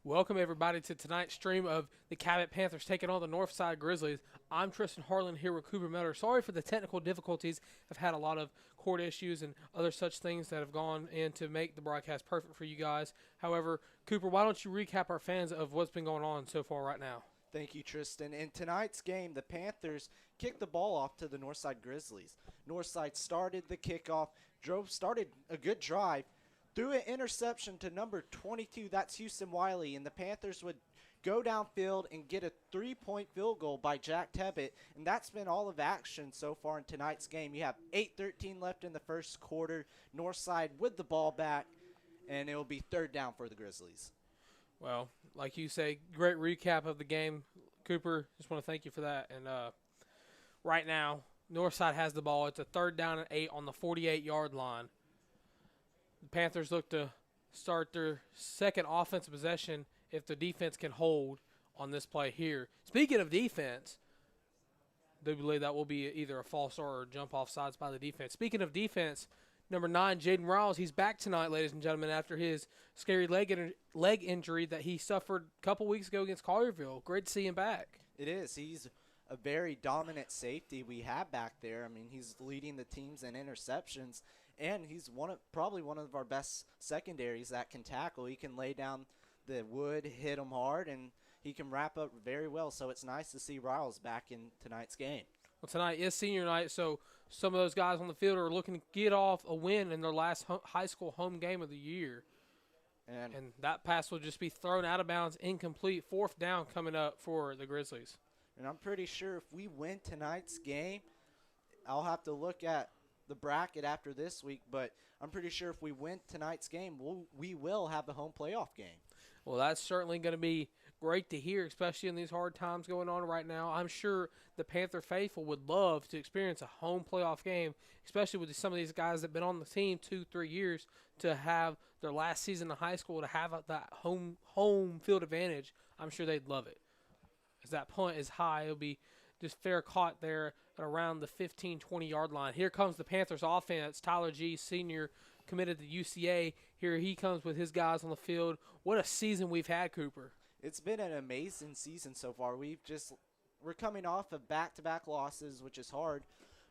Welcome everybody to tonight's stream of the Cabot Panthers taking on the Northside Grizzlies. I'm Tristan Harlan here with Cooper Miller. Sorry for the technical difficulties. I've had a lot of court issues and other such things that have gone in to make the broadcast perfect for you guys. However, Cooper, why don't you recap our fans of what's been going on so far right now? Thank you, Tristan. In tonight's game, the Panthers kicked the ball off to the Northside Grizzlies. Northside started the kickoff, started a good drive, threw an interception to number 22, that's Houston Wiley, and the Panthers would go downfield and get a 3-point field goal by Jack Cabot, and that's been all of action so far in tonight's game. You have 8:13 left in the first quarter, Northside with the ball back, and it will be third down for the Grizzlies. Well, like you say, great recap of the game. Cooper, just want to thank you for that. And right now, Northside has the ball. It's a third down and 8 on the 48-yard line. The Panthers look to start their second offensive possession if the defense can hold on this play here. Speaking of defense, I do believe that will be either a false or a jump off sides by the defense. Speaking of defense, number 9, Jayden Ross, he's back tonight, ladies and gentlemen, after his scary leg injury that he suffered a couple weeks ago against Collierville. Great to see him back. It is. He's a very dominant safety we have back there. I mean, he's leading the teams in interceptions, and he's probably one of our best secondaries that can tackle. He can lay down the wood, hit them hard, and he can wrap up very well. So it's nice to see Riles back in tonight's game. Well, tonight is senior night, so some of those guys on the field are looking to get off a win in their last high school home game of the year. And that pass will just be thrown out of bounds, incomplete, fourth down coming up for the Grizzlies. And I'm pretty sure if we win tonight's game, I'll have to look at the bracket after this week, but I'm pretty sure if we win tonight's game, we will have the home playoff game. Well, that's certainly going to be great to hear, especially in these hard times going on right now. I'm sure the Panther faithful would love to experience a home playoff game, especially with some of these guys that have been on the team 2-3 years, to have their last season in high school, to have that home field advantage. I'm sure they'd love it. As that punt is high, it'll be just fair caught there at around the 15, 20-yard line. Here comes the Panthers offense. Tyler G., senior, committed to UCA. Here he comes with his guys on the field. What a season we've had, Cooper. It's been an amazing season so far. We're coming off of back-to-back losses, which is hard.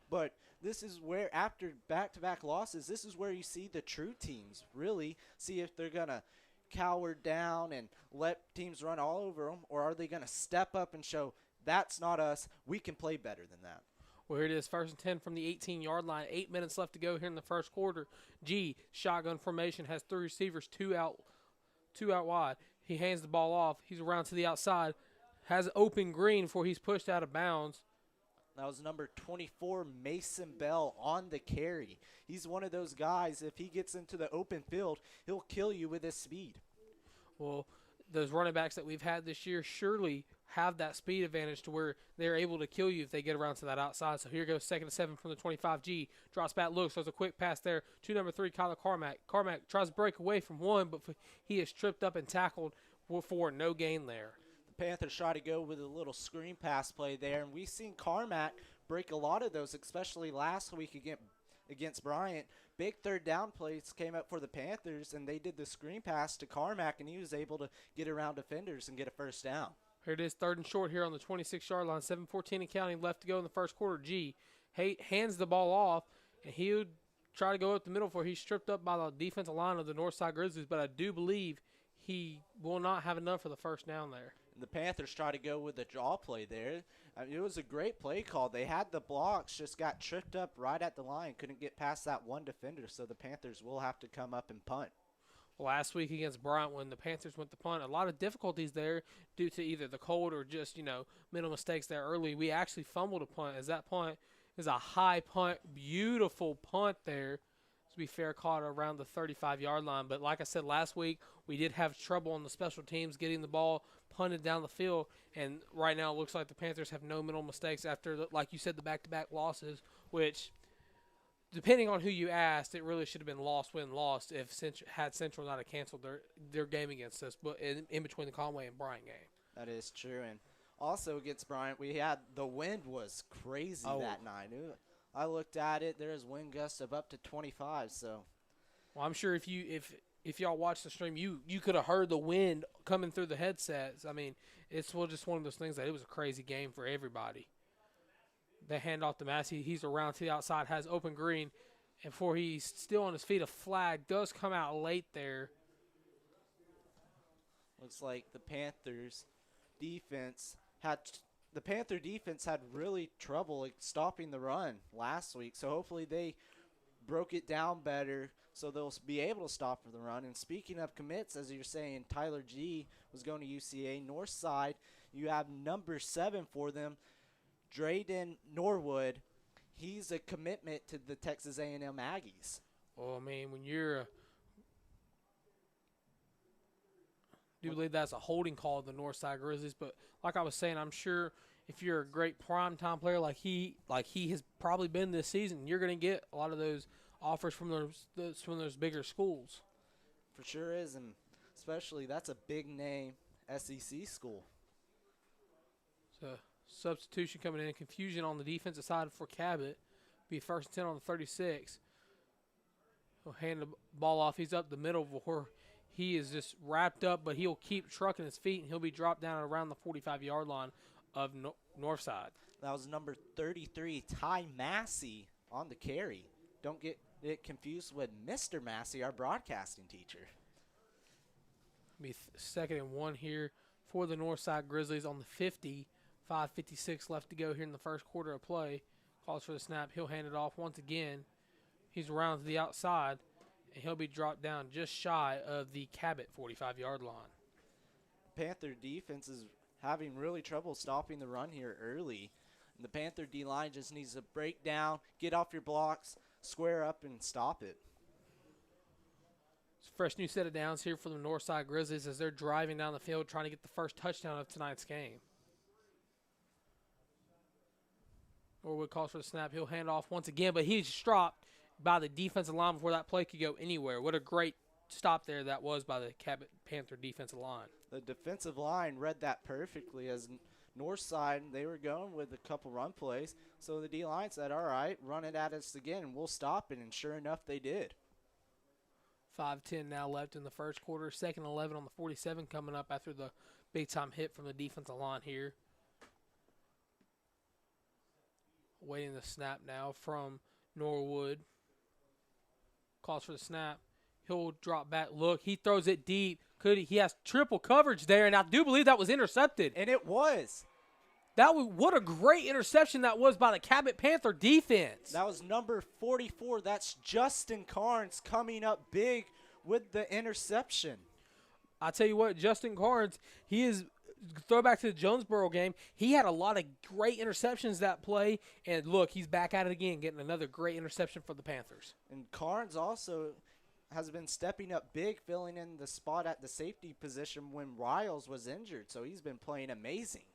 But this is where, after back-to-back losses, this is where you see the true teams really see if they're going to cower down and let teams run all over them, or are they going to step up and show that's not us, we can play better than that. Well, here it is, first and 10 from the 18-yard line. 8 minutes left to go here in the first quarter. G, shotgun formation, has 3 receivers, two out wide. He hands the ball off. He's around to the outside. Has open green before he's pushed out of bounds. That was number 24, Mason Bell, on the carry. He's one of those guys, if he gets into the open field, he'll kill you with his speed. Well, those running backs that we've had this year surely have that speed advantage to where they're able to kill you if they get around to that outside. So here goes 2nd and 7 from the 25G. Drops back, looks, there's a quick pass there to number 3, Kyler Carmack. Carmack tries to break away from one, but he is tripped up and tackled for no gain there. The Panthers try to go with a little screen pass play there, and we've seen Carmack break a lot of those, especially last week against Bryant. Big third down plays came up for the Panthers, and they did the screen pass to Carmack, and he was able to get around defenders and get a first down. Here it is, third and short here on the 26-yard line. 7:14 and counting left to go in the first quarter. G hands the ball off, and he would try to go up the middle for he's stripped up by the defensive line of the Northside Grizzlies, but I do believe he will not have enough for the first down there. The Panthers try to go with the draw play there. I mean, it was a great play call. They had the blocks, just got tripped up right at the line, couldn't get past that one defender, so the Panthers will have to come up and punt. Last week against Bryant, when the Panthers went to punt, a lot of difficulties there due to either the cold or just, mental mistakes there early. We actually fumbled a punt, as that punt is a high punt, beautiful punt there. To be fair, caught around the 35-yard line. But like I said last week, we did have trouble on the special teams getting the ball punted down the field. And right now it looks like the Panthers have no mental mistakes after, like you said, the back-to-back losses, which, depending on who you asked, it really should have been lost if Central not have canceled their game against us, but in between the Conway and Bryant game. That is true. And also against Bryant, the wind was crazy that night. I looked at it. There's wind gusts of up to 25. So, well, I'm sure if if y'all watch the stream, you could have heard the wind coming through the headsets. I mean, it's just one of those things that it was a crazy game for everybody. They hand off to Massey. He's around to the outside, has open green. And before he's still on his feet, a flag does come out late there. Looks like the Panthers defense had really trouble stopping the run last week. So hopefully they broke it down better so they'll be able to stop the run. And speaking of commits, as you're saying, Tyler G was going to UCA. Northside, you have number 7 for them, Jayden Norwood. He's a commitment to the Texas A&M Aggies. Well, I mean, when you're I do believe that's a holding call of the Northside Grizzlies, but like I was saying, I'm sure if you're a great primetime player like he has probably been this season, you're going to get a lot of those offers from those bigger schools. For sure is, and especially that's a big name SEC school. So substitution coming in, confusion on the defensive side for Cabot. Be first and 10 on the 36. He'll hand the ball off. He's up the middle where he is just wrapped up, but he'll keep trucking his feet, and he'll be dropped down around the 45-yard line of Northside. That was number 33, Ty Massey, on the carry. Don't get it confused with Mr. Massey, our broadcasting teacher. Be second and 1 here for the Northside Grizzlies on the 50. 5:56 left to go here in the first quarter of play. Calls for the snap. He'll hand it off once again. He's around to the outside, and he'll be dropped down just shy of the Cabot 45-yard line. Panther defense is having really trouble stopping the run here early. And the Panther D-line just needs to break down, get off your blocks, square up, and stop it. It's a fresh new set of downs here for the Northside Grizzlies as they're driving down the field trying to get the first touchdown of tonight's game. Norwood calls for the snap. He'll hand off once again, but he's dropped by the defensive line before that play could go anywhere. What a great stop there that was by the Cabot Panther defensive line. The defensive line read that perfectly as Northside, they were going with a couple run plays. So the D-line said, all right, run it at us again, and we'll stop it. And sure enough, they did. 5:10 now left in the first quarter. Second 11 on the 47 coming up after the big-time hit from the defensive line here. Waiting the snap now from Norwood. Calls for the snap. He'll drop back. Look, he throws it deep. He has triple coverage there, and I do believe that was intercepted. And it was. What a great interception that was by the Cabot Panther defense. That was number 44. That's Justin Carnes coming up big with the interception. I tell you what, Justin Carnes, he is – throwback to the Jonesboro game, he had a lot of great interceptions that play, and look, he's back at it again, getting another great interception for the Panthers. And Carnes also has been stepping up big, filling in the spot at the safety position when Riles was injured, so he's been playing amazing.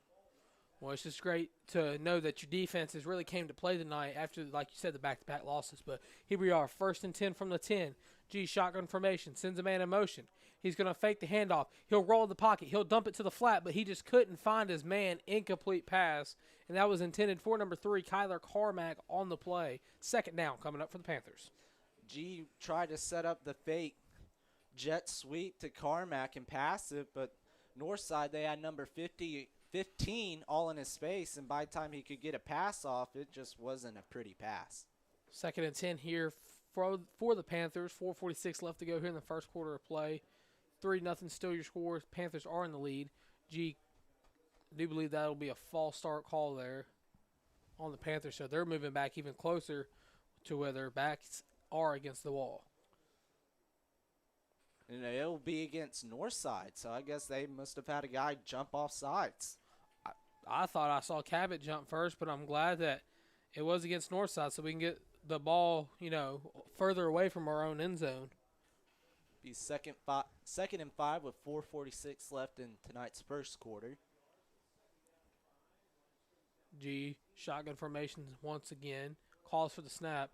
Well, it's just great to know that your defenses really came to play tonight after, like you said, the back-to-back losses. But here we are, first and 10 from the 10. G, shotgun formation, sends a man in motion. He's going to fake the handoff. He'll roll the pocket. He'll dump it to the flat, but he just couldn't find his man. Incomplete pass, and that was intended for number 3, Kyler Carmack, on the play. Second down coming up for the Panthers. G tried to set up the fake jet sweep to Carmack and pass it, but Northside, they had number 15 all in his space, and by the time he could get a pass off, it just wasn't a pretty pass. Second and 10 here for the Panthers. 4:46 left to go here in the first quarter of play. 3-0 still your score. Panthers are in the lead. G, I do believe that'll be a false start call there on the Panthers, so they're moving back even closer to where their backs are against the wall. And it'll be against Northside, so I guess they must have had a guy jump off sides. I thought I saw Cabot jump first, but I'm glad that it was against Northside so we can get the ball, further away from our own end zone. Be second and 5 with 4:46 left in tonight's first quarter. G, shotgun formations once again. Calls for the snap.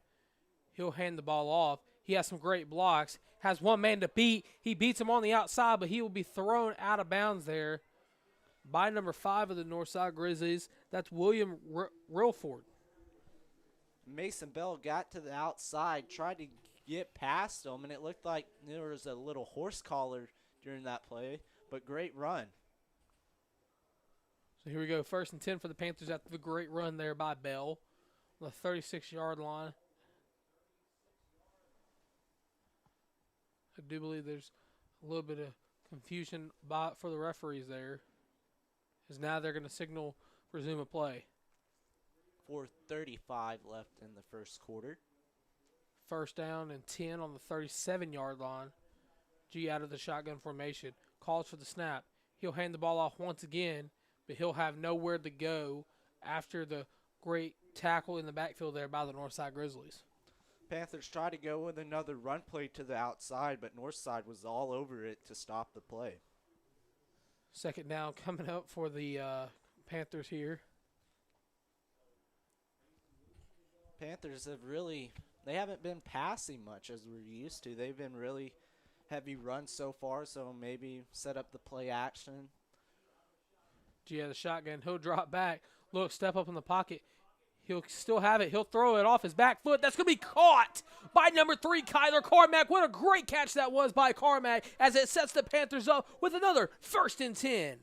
He'll hand the ball off. He has some great blocks. Has one man to beat. He beats him on the outside, but he will be thrown out of bounds there by number 5 of the Northside Grizzlies. That's William Rilford. Mason Bell got to the outside, tried to get past them, and it looked like there was a little horse collar during that play, but great run. So here we go, 1st and 10 for the Panthers after the great run there by Bell on the 36-yard line. I do believe there's a little bit of confusion for the referees there, as now they're going to signal resume of play. 4:35 left in the first quarter. 1st down and 10 on the 37-yard line. G out of the shotgun formation, calls for the snap. He'll hand the ball off once again, but he'll have nowhere to go after the great tackle in the backfield there by the Northside Grizzlies. Panthers tried to go with another run play to the outside, but Northside was all over it to stop the play. 2nd down coming up for the Panthers here. Panthers they haven't been passing much as we're used to. They've been really heavy runs so far, so maybe set up the play action. G has a shotgun. He'll drop back. Look, step up in the pocket. He'll still have it. He'll throw it off his back foot. That's going to be caught by number 3, Kyler Carmack. What a great catch that was by Carmack as it sets the Panthers up with another 1st and 10.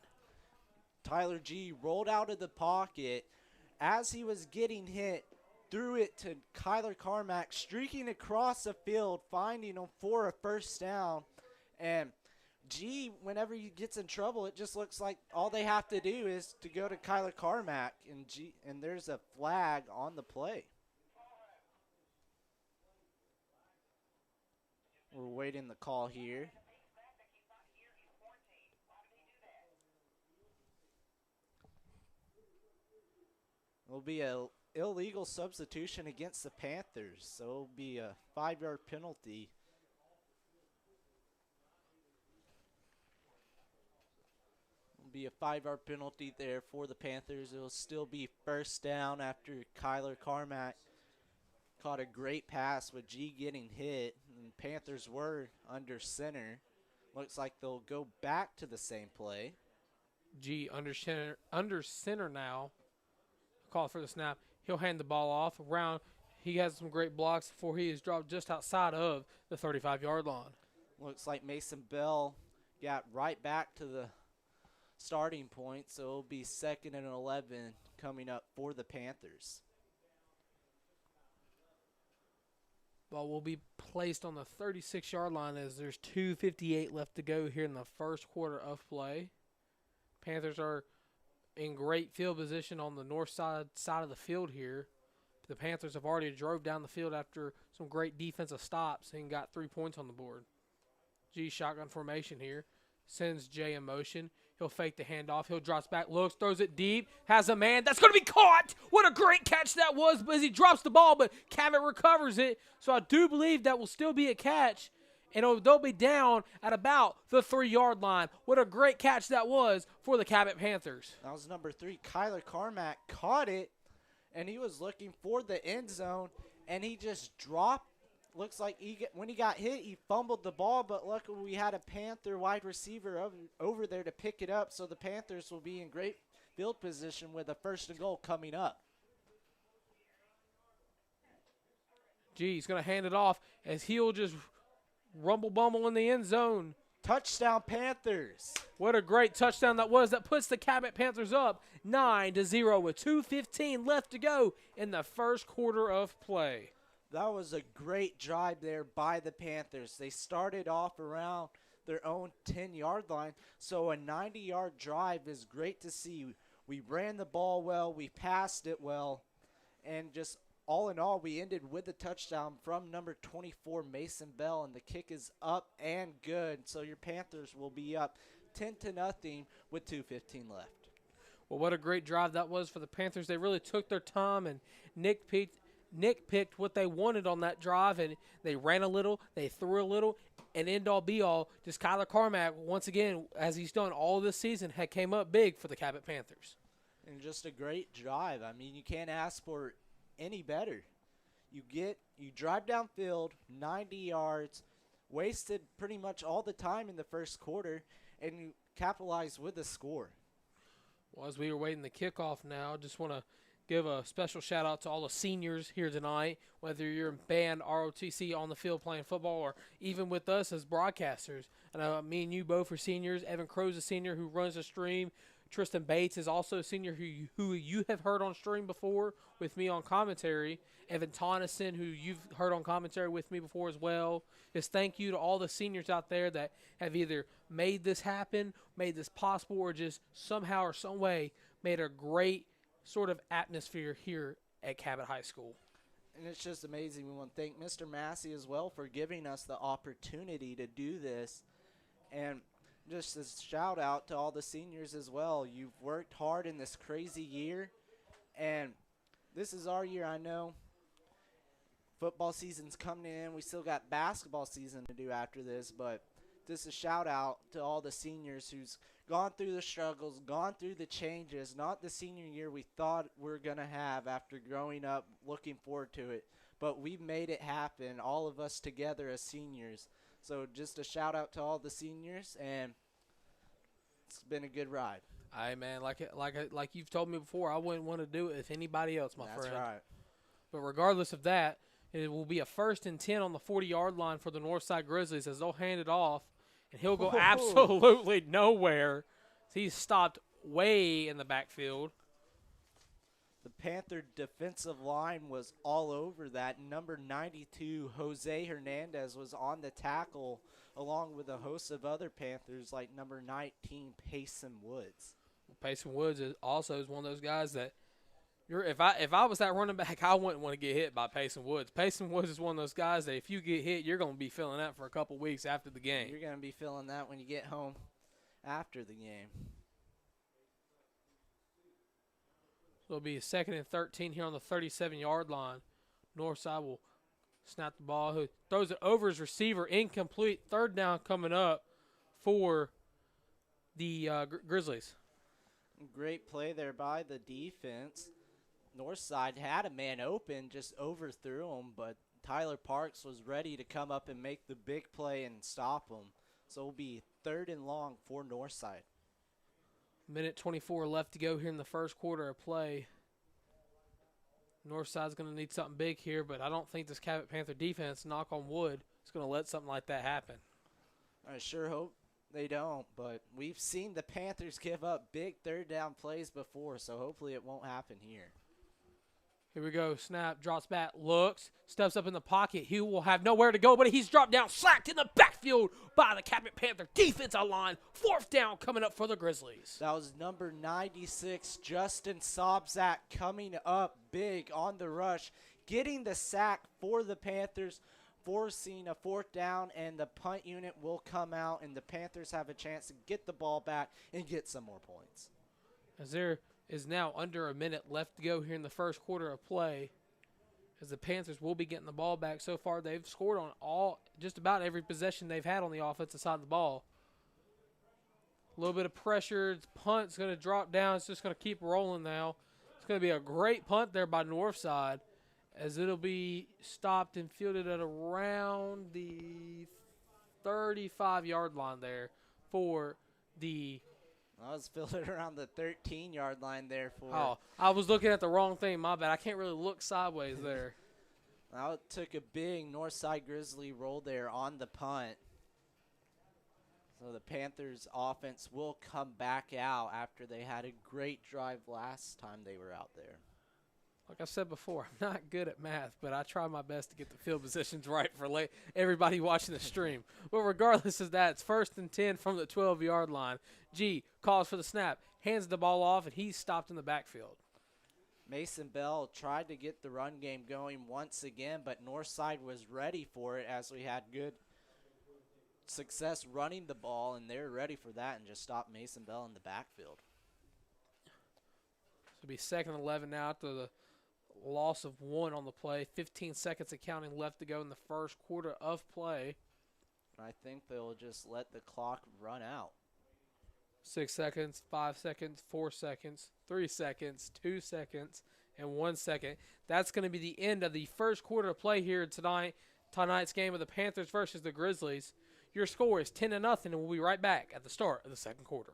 Tyler G rolled out of the pocket. As he was getting hit, threw it to Kyler Carmack, streaking across the field, finding him for a 1st down. And G, whenever he gets in trouble, it just looks like all they have to do is to go to Kyler Carmack, and there's a flag on the play. We're waiting the call here. It'll be a illegal substitution against the Panthers, so it'll be a 5-yard penalty. It'll be a 5-yard penalty there for the Panthers. It'll still be 1st down after Kyler Carmack caught a great pass with G getting hit, and Panthers were under center. Looks like they'll go back to the same play. G under center now. Call for the snap. He'll hand the ball off around. He has some great blocks before he is dropped just outside of the 35-yard line. Looks like Mason Bell got right back to the starting point, so it'll be 2nd and 11 coming up for the Panthers. Ball will be placed on the 36-yard line as there's 2:58 left to go here in the first quarter of play. Panthers are in great field position on the north side of the field here. The Panthers have already drove down the field after some great defensive stops and got 3 points on the board. G shotgun formation here. Sends Jay in motion. He'll fake the handoff. He'll drops back, looks, throws it deep, has a man. That's going to be caught. What a great catch that was as he drops the ball, but Cabot recovers it. So I do believe that will still be a catch. And they'll be down at about the 3-yard line. What a great catch that was for the Cabot Panthers. That was number 3. Kyler Carmack caught it, and he was looking for the end zone, and he just dropped. Looks like when he got hit, he fumbled the ball, but luckily we had a Panther wide receiver over there to pick it up, so the Panthers will be in great field position with a 1st and goal coming up. G, he's going to hand it off as he'll just rumble-bumble in the end zone. Touchdown, Panthers. What a great touchdown that was. That puts the Cabot Panthers up 9-0 with 2:15 left to go in the first quarter of play. That was a great drive there by the Panthers. They started off around their own 10-yard line, so a 90-yard drive is great to see. We ran the ball well, we passed it well, and just all in all, we ended with a touchdown from number 24, Mason Bell, and the kick is up and good. So your Panthers will be up 10-0 with 2:15 left. Well, what a great drive that was for the Panthers. They really took their time and nitpicked what they wanted on that drive, and they ran a little, they threw a little, and end-all be-all, just Kyler Carmack, once again, as he's done all this season, had came up big for the Cabot Panthers. And just a great drive. I mean, you can't ask for any better. You drive downfield 90 yards, wasted pretty much all the time in the first quarter, and you capitalize with a score. Well, as we were waiting the kickoff now, just want to give a special shout out to all the seniors here tonight, whether you're in band, ROTC, on the field playing football, or even with us as broadcasters. And me and you both are seniors. Evan Crow's a senior who runs the stream. Tristan Bates is also a senior who you have heard on stream before with me on commentary. Evan Tonneson, who you've heard on commentary with me before as well. Just thank you to all the seniors out there that have either made this happen, made this possible, or just somehow or some way made a great sort of atmosphere here at Cabot High School. And it's just amazing. We want to thank Mr. Massey as well for giving us the opportunity to do this. And just a shout out to all the seniors as well. You've worked hard in this crazy year, and this is our year. I know football season's coming in. We still got basketball season to do after this, but just a shout out to all the seniors who's gone through the struggles, gone through the changes, not the senior year we thought we were going to have after growing up, looking forward to it. But we made it happen, all of us together as seniors. So just a shout out to all the seniors, and it's been a good ride. Hey man, like you've told me before, I wouldn't want to do it with anybody else, my friend. That's right. But regardless of that, it will be a 1st and 10 on the 40-yard line for the Northside Grizzlies as they'll hand it off, and he'll go absolutely nowhere. He's stopped way in the backfield. The Panther defensive line was all over that. Number 92, Jose Hernandez, was on the tackle along with a host of other Panthers like number 19, Payson Woods. Payson Woods is one of those guys that if I was that running back, I wouldn't want to get hit by Payson Woods. Payson Woods is one of those guys that if you get hit, you're going to be feeling that for a couple weeks after the game. You're going to be feeling that when you get home after the game. It'll be a 2nd and 13 here on the 37-yard line. Northside will snap the ball. Who throws it over his receiver, incomplete. 3rd down coming up for the Grizzlies. Great play there by the defense. Northside had a man open, just overthrew him, but Tyler Parks was ready to come up and make the big play and stop him. So it'll be 3rd and long for Northside. Minute 24 left to go here in the first quarter of play. Northside's going to need something big here, but I don't think this Cabot Panther defense, knock on wood, is going to let something like that happen. I sure hope they don't, but we've seen the Panthers give up big 3rd down plays before, so hopefully it won't happen here. Here we go. Snap, drops back, looks, steps up in the pocket. He will have nowhere to go, but he's dropped down, sacked in the backfield by the Cabot Panther defensive line. 4th down coming up for the Grizzlies. That was number 96, Justin Sobzak, coming up big on the rush, getting the sack for the Panthers, forcing a 4th down, and the punt unit will come out, and the Panthers have a chance to get the ball back and get some more points. As there is now under a minute left to go here in the first quarter of play, as the Panthers will be getting the ball back. So far, they've scored on just about every possession they've had on the offensive side of the ball. A little bit of pressure. Punt's going to drop down. It's just going to keep rolling now. It's going to be a great punt there by Northside, as it'll be stopped and fielded at around the 35-yard line there for the I was fielded around the 13-yard line there for. Oh, I was looking at the wrong thing. My bad. I can't really look sideways there. Now it took a big Northside Grizzly roll there on the punt. So the Panthers offense will come back out after they had a great drive last time they were out there. Like I said before, I'm not good at math, but I try my best to get the field positions right for everybody watching the stream. But regardless of that, it's 1st and 10 from the 12-yard line. G calls for the snap, hands the ball off, and he's stopped in the backfield. Mason Bell tried to get the run game going once again, but Northside was ready for it as we had good success running the ball, and they're ready for that and just stopped Mason Bell in the backfield. So it'll be 2nd and 11 now after the loss of 1 on the play. 15 seconds of counting left to go in the first quarter of play. I think they'll just let the clock run out. 6 seconds, 5 seconds, 4 seconds, 3 seconds, 2 seconds, and 1 second. That's going to be the end of the first quarter of play here tonight's game of the Panthers versus the Grizzlies. Your score is 10-0, and we'll be right back at the start of the second quarter.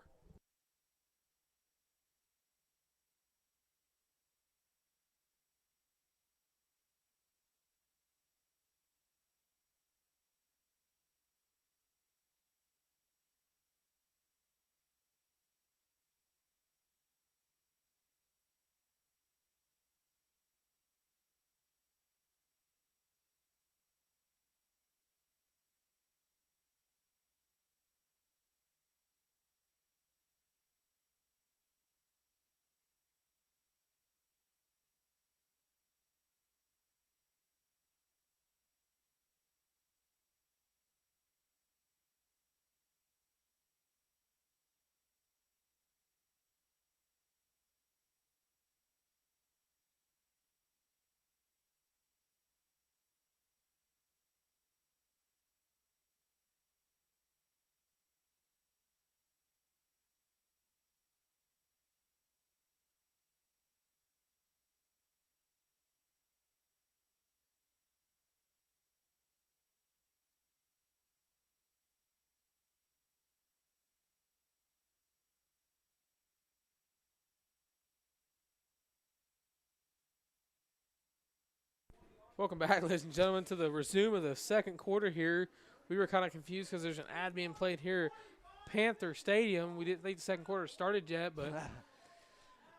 Welcome back, ladies and gentlemen, to the resume of the second quarter here. We were kind of confused because there's an ad being played here at Panther Stadium. We didn't think the second quarter started yet, but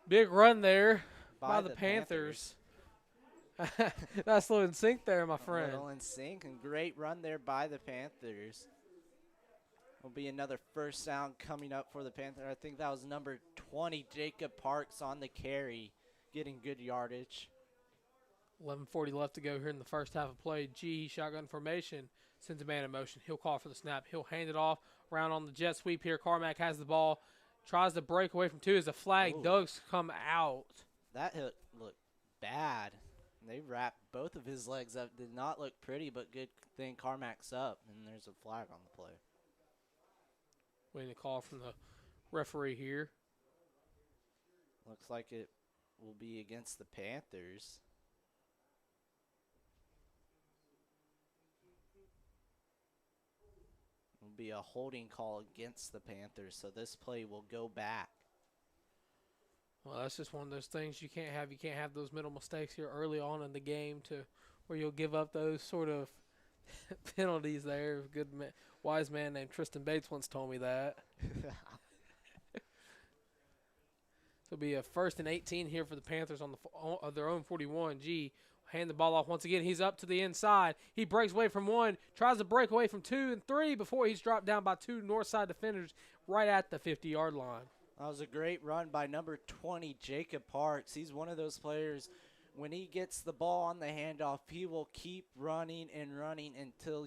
big run there by the Panthers. That's a little in sync there, my friend. A little in sync, and great run there by the Panthers. Will be another first down coming up for the Panthers. I think that was number 20, Jacob Parks, on the carry, getting good yardage. 11:40 left to go here in the first half of play. G, shotgun formation, sends a man in motion. He'll call for the snap. He'll hand it off. Around on the jet sweep here. Carmack has the ball. Tries to break away from two as the flag does come out. That hit looked bad. They wrapped both of his legs up. Did not look pretty, but good thing Carmack's up, and there's a flag on the play. Waiting a call from the referee here. Looks like it will be against the Panthers. Will be a holding call against the Panthers, so this play will go back. Well, that's just one of those things you can't have. You can't have those middle mistakes here early on in the game to where you'll give up those sort of penalties there. A good wise man named Tristan Bates once told me that. It'll be a 1st and 18 here for the Panthers on their own 41. G, hand the ball off once again. He's up to the inside. He breaks away from one, tries to break away from 2 and 3 before he's dropped down by 2 Northside defenders right at the 50-yard line. That was a great run by number 20, Jacob Parks. He's one of those players, when he gets the ball on the handoff, he will keep running and running until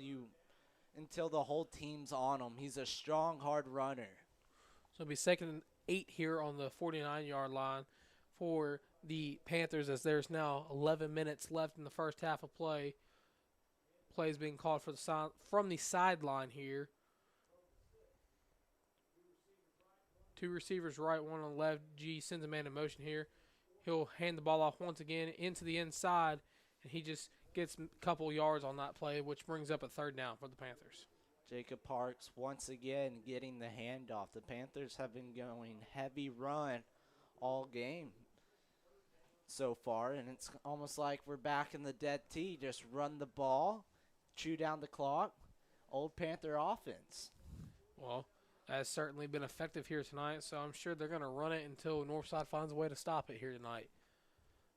the whole team's on him. He's a strong, hard runner. So it'll be 2nd and 8 here on the 49-yard line for the Panthers, as there's now 11 minutes left in the first half of play. Plays being called for from the sideline here. 2 receivers right, 1 on the left. G sends a man in motion here. He'll hand the ball off once again into the inside, and he just gets a couple yards on that play, which brings up a 3rd down for the Panthers. Jacob Parks once again getting the handoff. The Panthers have been going heavy run all game so far, and it's almost like we're back in the dead tee. Just run the ball, chew down the clock, old Panther offense. Well, has certainly been effective here tonight, so I'm sure they're going to run it until Northside finds a way to stop it here tonight.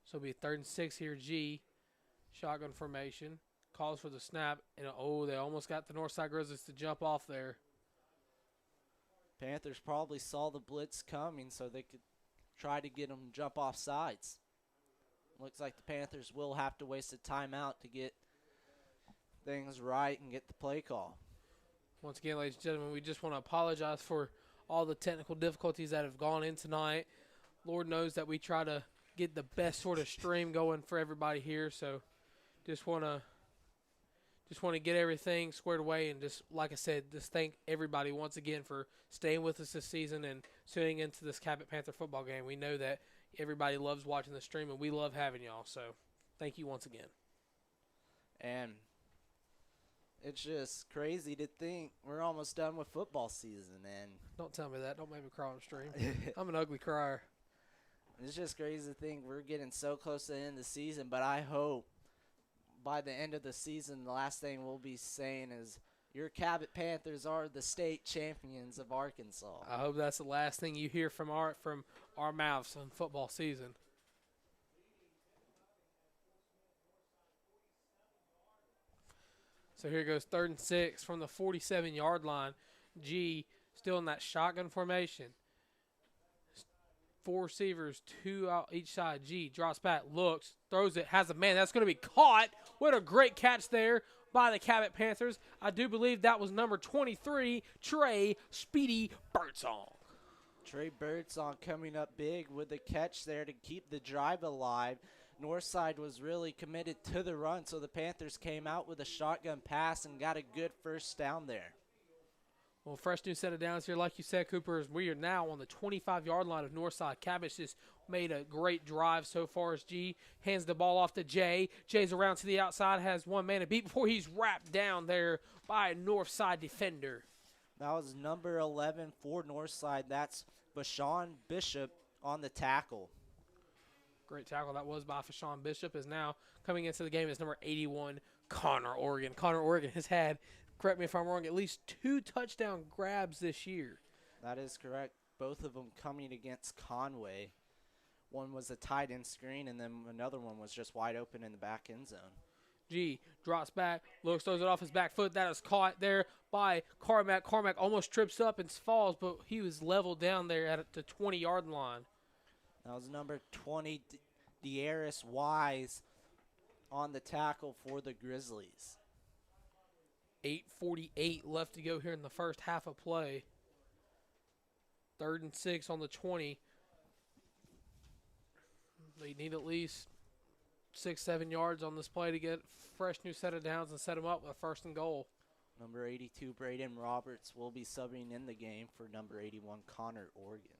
So it'll be 3rd and 6 here. G, shotgun formation, calls for the snap, and they almost got the Northside Grizzlies to jump off there. Panthers probably saw the blitz coming, so they could try to get them jump off sides. Looks like the Panthers will have to waste a timeout to get things right and get the play call. Once again, ladies and gentlemen, we just want to apologize for all the technical difficulties that have gone in tonight. Lord knows that we try to get the best sort of stream going for everybody here, so just want to get everything squared away, and just, like I said, just thank everybody once again for staying with us this season and tuning into this Cabot Panther football game. We know that everybody loves watching the stream, and we love having y'all, so thank you once again. And it's just crazy to think we're almost done with football season. And don't tell me that. Don't make me cry on the stream. I'm an ugly crier. It's just crazy to think we're getting so close to the end of the season, but I hope by the end of the season, the last thing we'll be saying is your Cabot Panthers are the state champions of Arkansas. I hope that's the last thing you hear from our mouths on football season. So here goes 3rd and 6 from the 47-yard line. G still in that shotgun formation. 4 receivers, 2 out each side. G drops back, looks, throws it, has a man. That's going to be caught. What a great catch there by the Cabot Panthers. I do believe that was number 23, Trey Speedy Birdsong. Trey Birdsong coming up big with the catch there to keep the drive alive. Northside was really committed to the run, so the Panthers came out with a shotgun pass and got a good first down there. Well, fresh new set of downs here. Like you said, Cooper, we are now on the 25-yard line of Northside. Cabot just made a great drive so far as G hands the ball off to Jay. Jay's around to the outside, has one man to beat before he's wrapped down there by a Northside defender. That was number 11 for Northside. That's Vashawn Bishop on the tackle. Great tackle that was by Vashawn Bishop. Is now coming into the game is number 81, Connor Oregon. Connor Oregon has had, correct me if I'm wrong, at least 2 touchdown grabs this year. That is correct. Both of them coming against Conway. One was a tight end screen, and then another one was just wide open in the back end zone. G drops back, looks, throws it off his back foot. That is caught there by Carmack. Carmack almost trips up and falls, but he was leveled down there at the 20-yard line. That was number 20, De'Aris Wise, on the tackle for the Grizzlies. 8:48 left to go here in the first half of play. 3rd and 6 on the 20. They need at least 6-7 yards on this play to get a fresh new set of downs and set them up with a 1st and goal. Number 82, Braden Roberts, will be subbing in the game for number 81, Connor Oregon.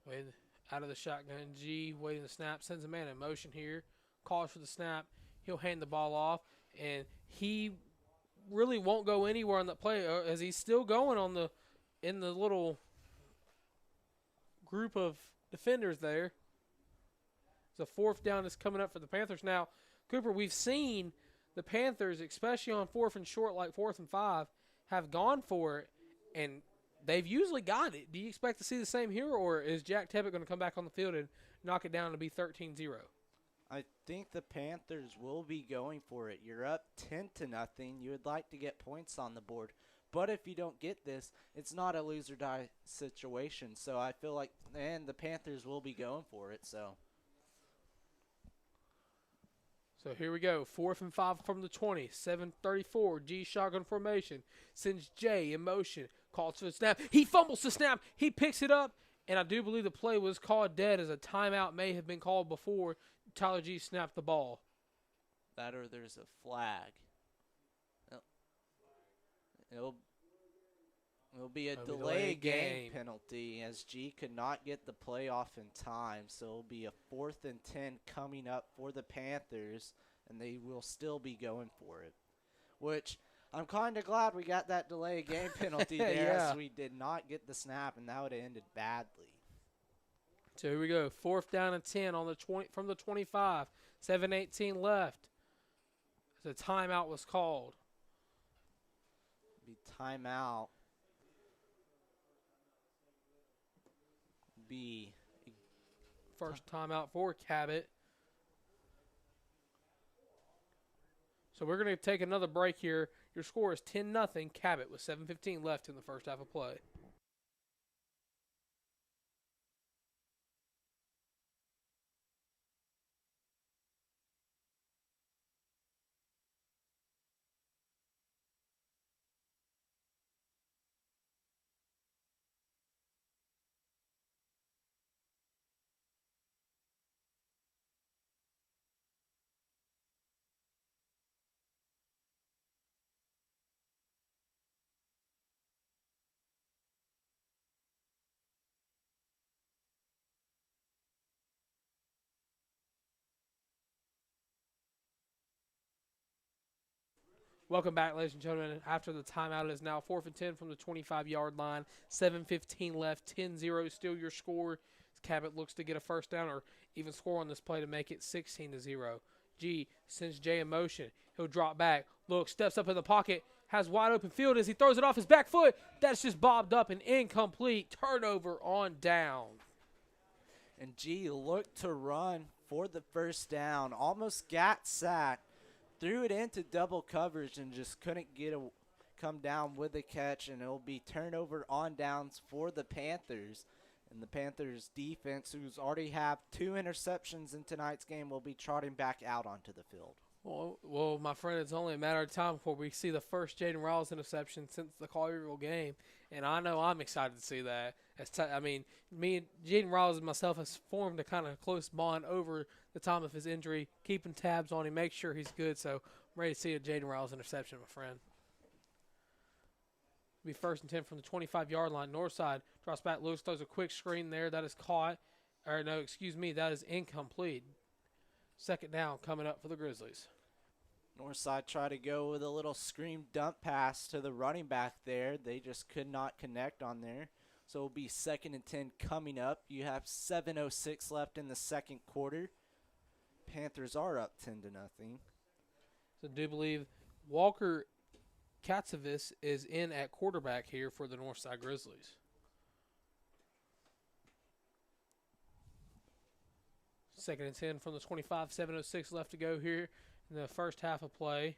Wade out of the shotgun. G waiting the snap, sends a man in motion here, calls for the snap. He'll hand the ball off, and he really won't go anywhere on that play as he's still going on in the little group of defenders there. The 4th down is coming up for the Panthers. Now, Cooper, we've seen the Panthers, especially on 4th and short, like 4th and 5, have gone for it, and they've usually got it. Do you expect to see the same here, or is Jack Tebbett going to come back on the field and knock it down to be 13-0? I think the Panthers will be going for it. You're up 10-0. You would like to get points on the board. But if you don't get this, it's not a lose or die situation. So I feel like, and the Panthers will be going for it. So here we go. 4th and 5 from the 20. 7:34. G shotgun formation. Sends J in motion. Calls for the snap. He fumbles the snap. He picks it up. And I do believe the play was called dead as a timeout may have been called before Tyler G snapped the ball. That or there's a flag. It'll be a delay game penalty as G could not get the play off in time. So it'll be a 4th and 10 coming up for the Panthers, and they will still be going for it. Which I'm kind of glad we got that delay game penalty there yeah. as we did not get the snap, and that would have ended badly. So here we go. 4th down and 10 on the 20 from the 25. 7:18 left. The timeout was called. Be timeout. Be first timeout for Cabot. So we're going to take another break here. Your score is 10-0 Cabot with 7:15 left in the first half of play. Welcome back, ladies and gentlemen. After the timeout, it is now 4th and 10 from the 25-yard line. 7:15 left. 10-0 still your score. Cabot looks to get a first down or even score on this play to make it 16-0. G sends J in motion. He'll drop back. Look, steps up in the pocket. Has wide open field as he throws it off his back foot. That's just bobbed up and incomplete. Turnover on down. And G looked to run for the first down. Almost got sacked. Threw it into double coverage and just couldn't come down with a catch, and it'll be turnover on downs for the Panthers. And the Panthers defense, who's already have 2 interceptions in tonight's game, will be trotting back out onto the field. Well, my friend, it's only a matter of time before we see the first Jayden Ross interception since the Collierville game, and I know I'm excited to see that. Me and Jayden Ross and myself has formed a kind of close bond over the time of his injury, keeping tabs on him, make sure he's good. So I'm ready to see a Jayden Ross interception, my friend. It'll be 1st and 10 from the 25-yard line. Northside drops back loose, throws a quick screen there. That is caught. Or no, excuse me, that is incomplete. 2nd down coming up for the Grizzlies. Northside tried to go with a little screen dump pass to the running back there. They just could not connect on there. So it'll be 2nd and 10 coming up. You have 7:06 left in the second quarter. Panthers are up 10-0. So I do believe Walker Katsavis is in at quarterback here for the Northside Grizzlies. Second and 10 from the 25, 7:06 left to go here in the first half of play.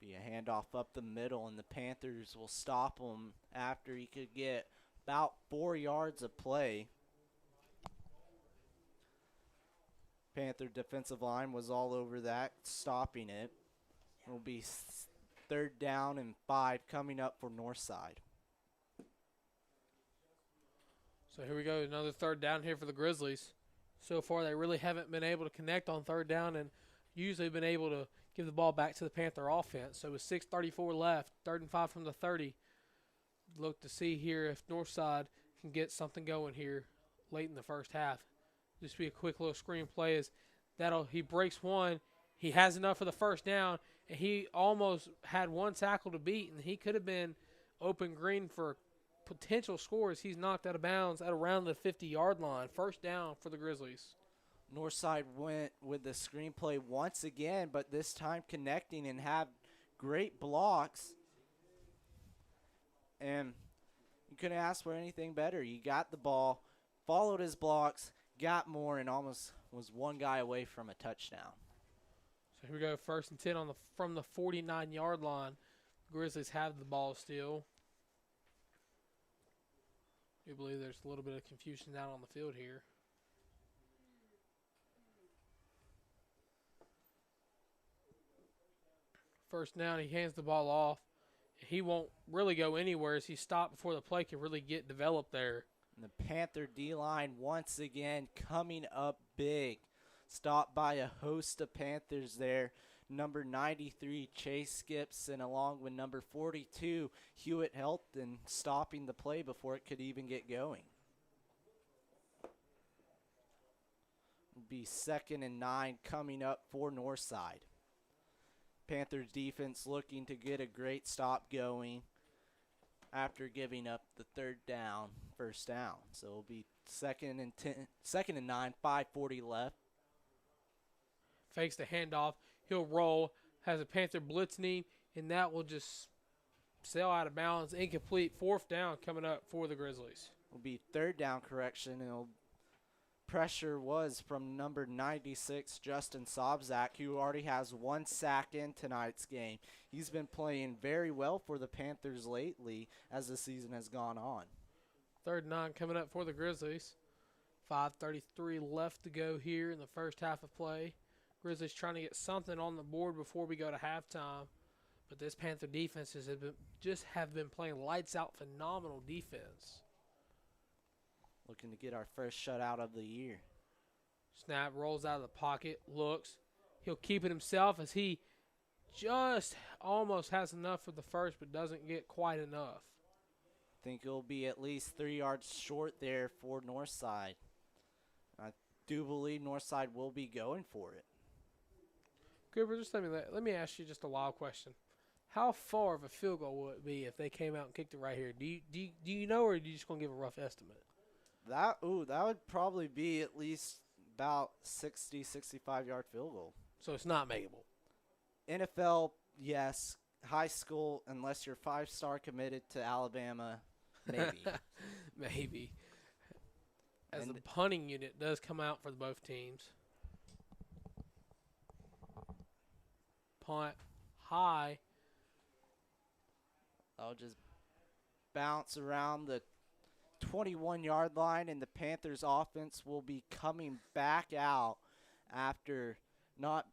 Be a handoff up the middle, and the Panthers will stop him after he could get about 4 yards of play. Panther defensive line was all over that, stopping it. It will be 3rd down and 5 coming up for Northside. So here we go, another 3rd down here for the Grizzlies. So far, they really haven't been able to connect on 3rd down and usually been able to give the ball back to the Panther offense. So with 6:34 left, 3rd and 5 from the 30. Look to see here if Northside can get something going here late in the first half. Just be a quick little screen play as he breaks one. He has enough for the 1st down, and he almost had 1 tackle to beat, and he could have been open green for potential scores. He's knocked out of bounds at around the 50-yard line. 1st down for the Grizzlies. Northside went with the screenplay once again, but this time connecting and have great blocks. And you couldn't ask for anything better. You got the ball, followed his blocks, got more, and almost was 1 guy away from a touchdown. So here we go, 1st and 10 from the 49-yard line. Grizzlies have the ball still. I do believe there's a little bit of confusion down on the field here. First down, he hands the ball off. He won't really go anywhere as he stopped before the play can really get developed there. And the Panther D-line once again coming up big. Stopped by a host of Panthers there. Number 93, Chase Gibson, along with number 42, Hewitt Helton, stopping the play before it could even get going. It'll be 2nd and 9 coming up for Northside. Panthers defense looking to get a great stop going after giving up the 3rd down, 1st down. So it'll be 2nd and 9, 5:40 left. Fakes the handoff. He'll roll, has a Panther blitzing him, and that will just sail out of bounds. Incomplete. 4th down coming up for the Grizzlies. Will be 3rd down correction, and pressure was from number 96, Justin Sobzak, who already has 1 sack in tonight's game. He's been playing very well for the Panthers lately as the season has gone on. 3rd and 9 coming up for the Grizzlies. 5:33 left to go here in the first half of play. Grizzlies trying to get something on the board before we go to halftime. But this Panther defense have been playing lights out, phenomenal defense. Looking to get our first shutout of the year. Snap, rolls out of the pocket, looks. He'll keep it himself as he just almost has enough for the first but doesn't get quite enough. I think it'll be at least 3 yards short there for Northside. I do believe Northside will be going for it. Cooper, just let me ask you just a wild question. How far of a field goal would it be if they came out and kicked it right here? Do you know, or are you just going to give a rough estimate? That would probably be at least about 60, 65-yard field goal. So it's not makeable. NFL, yes. High school, unless you're 5-star committed to Alabama, maybe. Maybe. As the punting unit does come out for both teams. Punt high. I'll just bounce around the 21-yard line, and the Panthers offense will be coming back out after not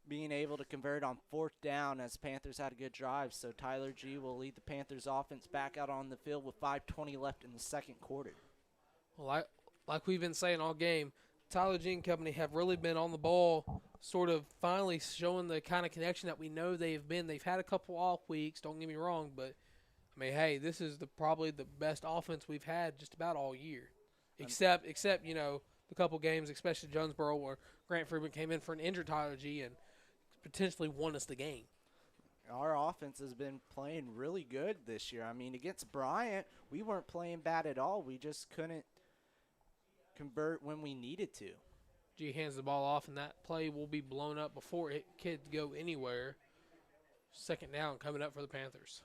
being able to convert on 4th down as Panthers had a good drive. So Tyler G will lead the Panthers offense back out on the field with 5:20 left in the second quarter. Well, like we've been saying all game, Tyler G and company have really been on the ball, sort of finally showing the kind of connection that we know they've been. They've had a couple off weeks, don't get me wrong, but I mean, hey, this is probably the best offense we've had just about all year, except the couple games, especially Jonesboro, where Grant Freeman came in for an injured Tyler G and potentially won us the game. Our offense has been playing really good this year. I mean, against Bryant, we weren't playing bad at all. We just couldn't convert when we needed to. G hands the ball off, and that play will be blown up before it could go anywhere. Second down coming up for the Panthers.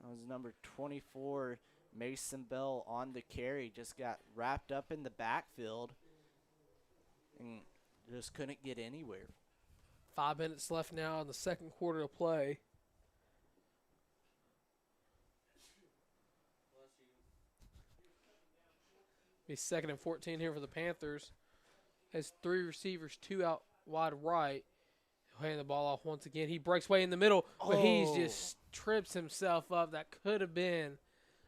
That was number 24, Mason Bell, on the carry. Just got wrapped up in the backfield and just couldn't get anywhere. 5 minutes left now in the second quarter of play. Be 2nd and 14 here for the Panthers. Has 3 receivers, 2 out wide right. He'll hand the ball off once again. He breaks way in the middle, but he just trips himself up. That could have been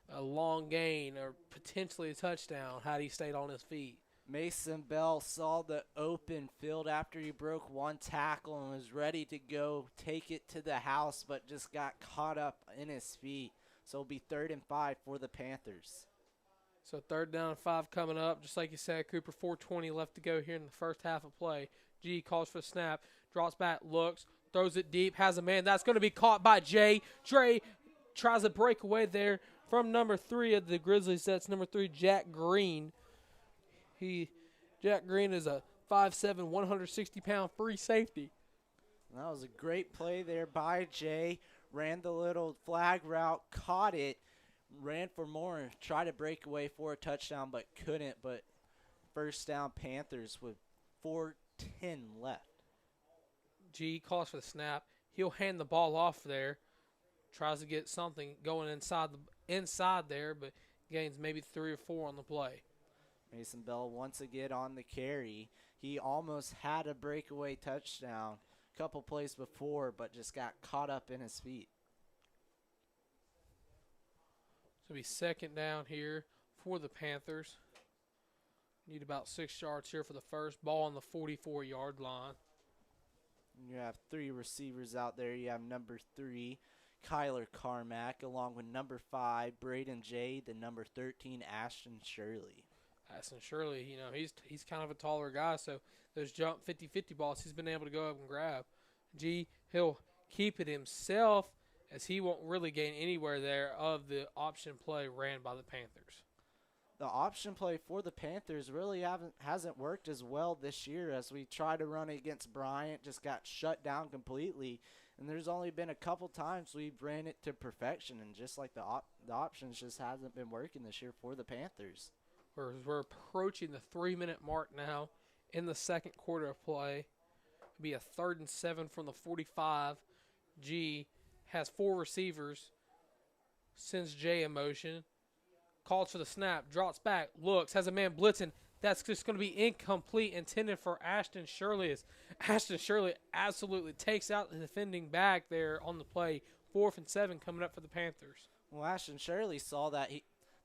a long gain or potentially a touchdown had he stayed on his feet. Mason Bell saw the open field after he broke one tackle and was ready to go take it to the house, but just got caught up in his feet. So it'll be 3rd and 5 for the Panthers. So 3rd down and 5 coming up. Just like you said, Cooper, 4:20 left to go here in the first half of play. G calls for the snap, drops back, looks, throws it deep, has a man. That's going to be caught by Jay. Dre tries to break away there from number 3 of the Grizzlies. That's number 3, Jack Green. Jack Green is a 5'7", 160-pound free safety. That was a great play there by Jay. Ran the little flag route, caught it, ran for more, and tried to break away for a touchdown, but couldn't. But first down Panthers with 4:10 left. G calls for the snap. He'll hand the ball off there. Tries to get something going inside there, but gains maybe 3 or 4 on the play. Mason Bell once again on the carry. He almost had a breakaway touchdown a couple plays before, but just got caught up in his feet. So it'll be 2nd down here for the Panthers. Need about 6 yards here for the first. Ball on the 44-yard line. You have 3 receivers out there. You have number 3, Kyler Carmack, along with number 5, Braden J, the number 13, Ashton Shirley. Ashton Shirley, he's kind of a taller guy, so those jump 50-50 balls he's been able to go up and grab. G, he'll keep it himself as he won't really gain anywhere there of the option play ran by the Panthers. The option play for the Panthers really hasn't worked as well this year. As we tried to run against Bryant, just got shut down completely. And there's only been a couple times we've ran it to perfection, and just like the options just hasn't been working this year for the Panthers. We're approaching the 3-minute mark now in the second quarter of play. It'll be a 3rd and 7 from the 45. G has 4 receivers, sends J in motion, calls for the snap, drops back, looks, has a man blitzing. That's just going to be incomplete, intended for Ashton Shirley. Ashton Shirley absolutely takes out the defending back there on the play. 4th and 7 coming up for the Panthers. Well, Ashton Shirley saw that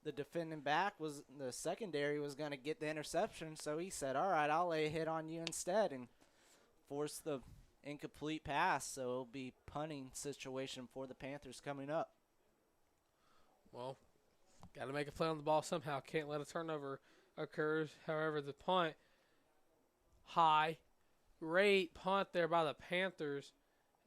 the defending back was the secondary was going to get the interception, so he said, all right, I'll lay a hit on you instead, and force the incomplete pass. So it'll be punting situation for the Panthers coming up. Well, got to make a play on the ball somehow. Can't let a turnover occur. However, the punt, high, great punt there by the Panthers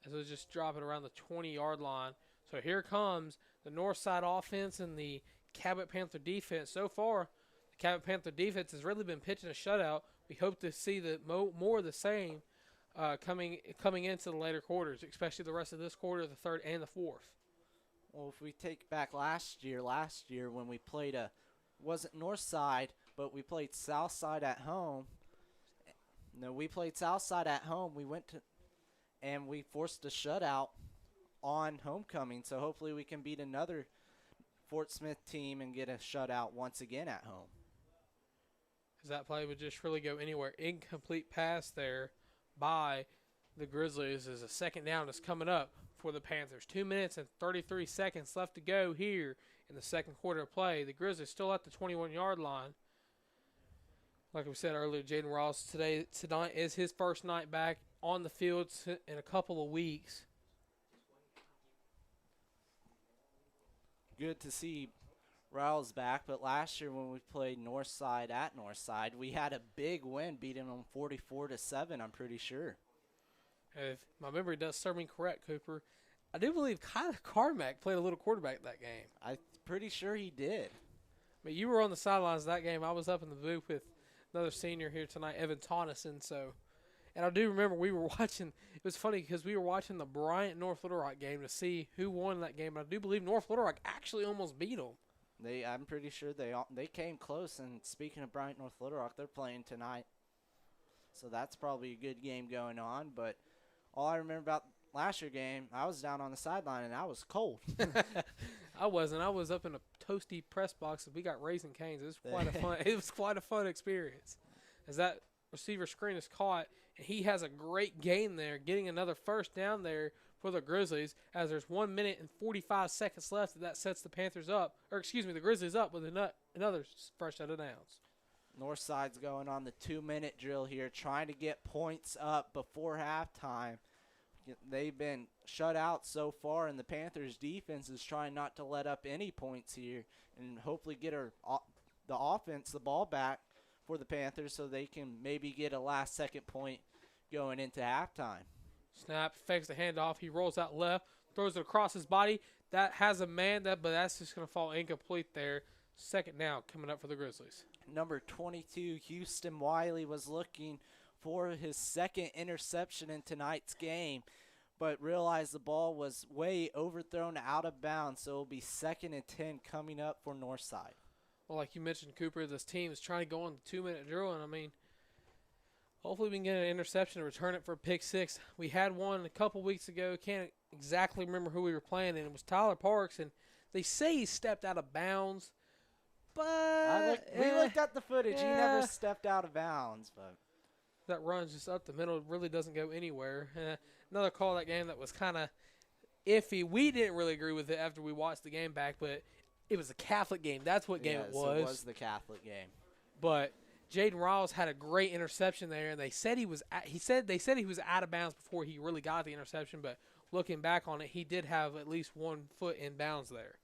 as it was just dropping around the 20-yard line. So here comes the Northside offense and the Cabot Panther defense. So far, the Cabot Panther defense has really been pitching a shutout. We hope to see more of the same coming into the later quarters, especially the rest of this quarter, the 3rd and the 4th. Well, if we take back last year when we played wasn't Northside, but we played Southside at home. No, we played Southside at home. We went to, and we forced a shutout on homecoming. So hopefully we can beat another Fort Smith team and get a shutout once again at home. As that play would just really go anywhere. Incomplete pass there by the Grizzlies as a 2nd down is coming up for the Panthers. 2 minutes and 33 seconds left to go here in the second quarter of play. The Grizzlies still at the 21-yard line. Like we said earlier, Jayden Ross tonight is his first night back on the field in a couple of weeks. Good to see Riles back, but last year when we played Northside at Northside, we had a big win, beating them 44-7, I'm pretty sure. If my memory does serve me correct, Cooper, I do believe Kyle Carmack played a little quarterback that game. I'm pretty sure he did. I mean, you were on the sidelines that game. I was up in the booth with another senior here tonight, Evan Tonneson. So, and I do remember we were watching. It was funny because we were watching the Bryant North Little Rock game to see who won that game. And I do believe North Little Rock actually almost beat them. I'm pretty sure they came close. And speaking of Bryant North Little Rock, they're playing tonight, so that's probably a good game going on. But all I remember about last year's game, I was down on the sideline and I was cold. I wasn't. I was up in a toasty press box and we got Raisin Canes. It was quite a fun. It was quite a fun experience. As that receiver screen is caught, and he has a great game there, getting another first down there for the Grizzlies. As there's 1 minute and 45 seconds left, that sets the Panthers up, or excuse me, the Grizzlies up with another fresh set of downs. Northside's going on the 2-minute drill here, trying to get points up before halftime. They've been shut out so far, and the Panthers' defense is trying not to let up any points here and hopefully get the offense the ball back for the Panthers so they can maybe get a last-second point going into halftime. Snap, fakes the handoff. He rolls out left, throws it across his body. That has a man, but that's just going to fall incomplete there. Second down coming up for the Grizzlies. Number 22, Houston Wiley, was looking for his second interception in tonight's game, but realized the ball was way overthrown out of bounds, so it'll be 2nd and 10 coming up for Northside. Well, like you mentioned, Cooper, this team is trying to go on the 2-minute drill, and I mean, hopefully we can get an interception and return it for a pick six. We had one a couple weeks ago. Can't exactly remember who we were playing, and it was Tyler Parks, and they say he stepped out of bounds, but we looked at the footage. He never stepped out of bounds, but that runs just up the middle. It really doesn't go anywhere. Another call that game that was kind of iffy. We didn't really agree with it after we watched the game back, but it was a Catholic game. That's what game it was. It was the Catholic game. But Jayden Ross had a great interception there, and they said he was out of bounds before he really got the interception. But looking back on it, he did have at least 1 foot in bounds there.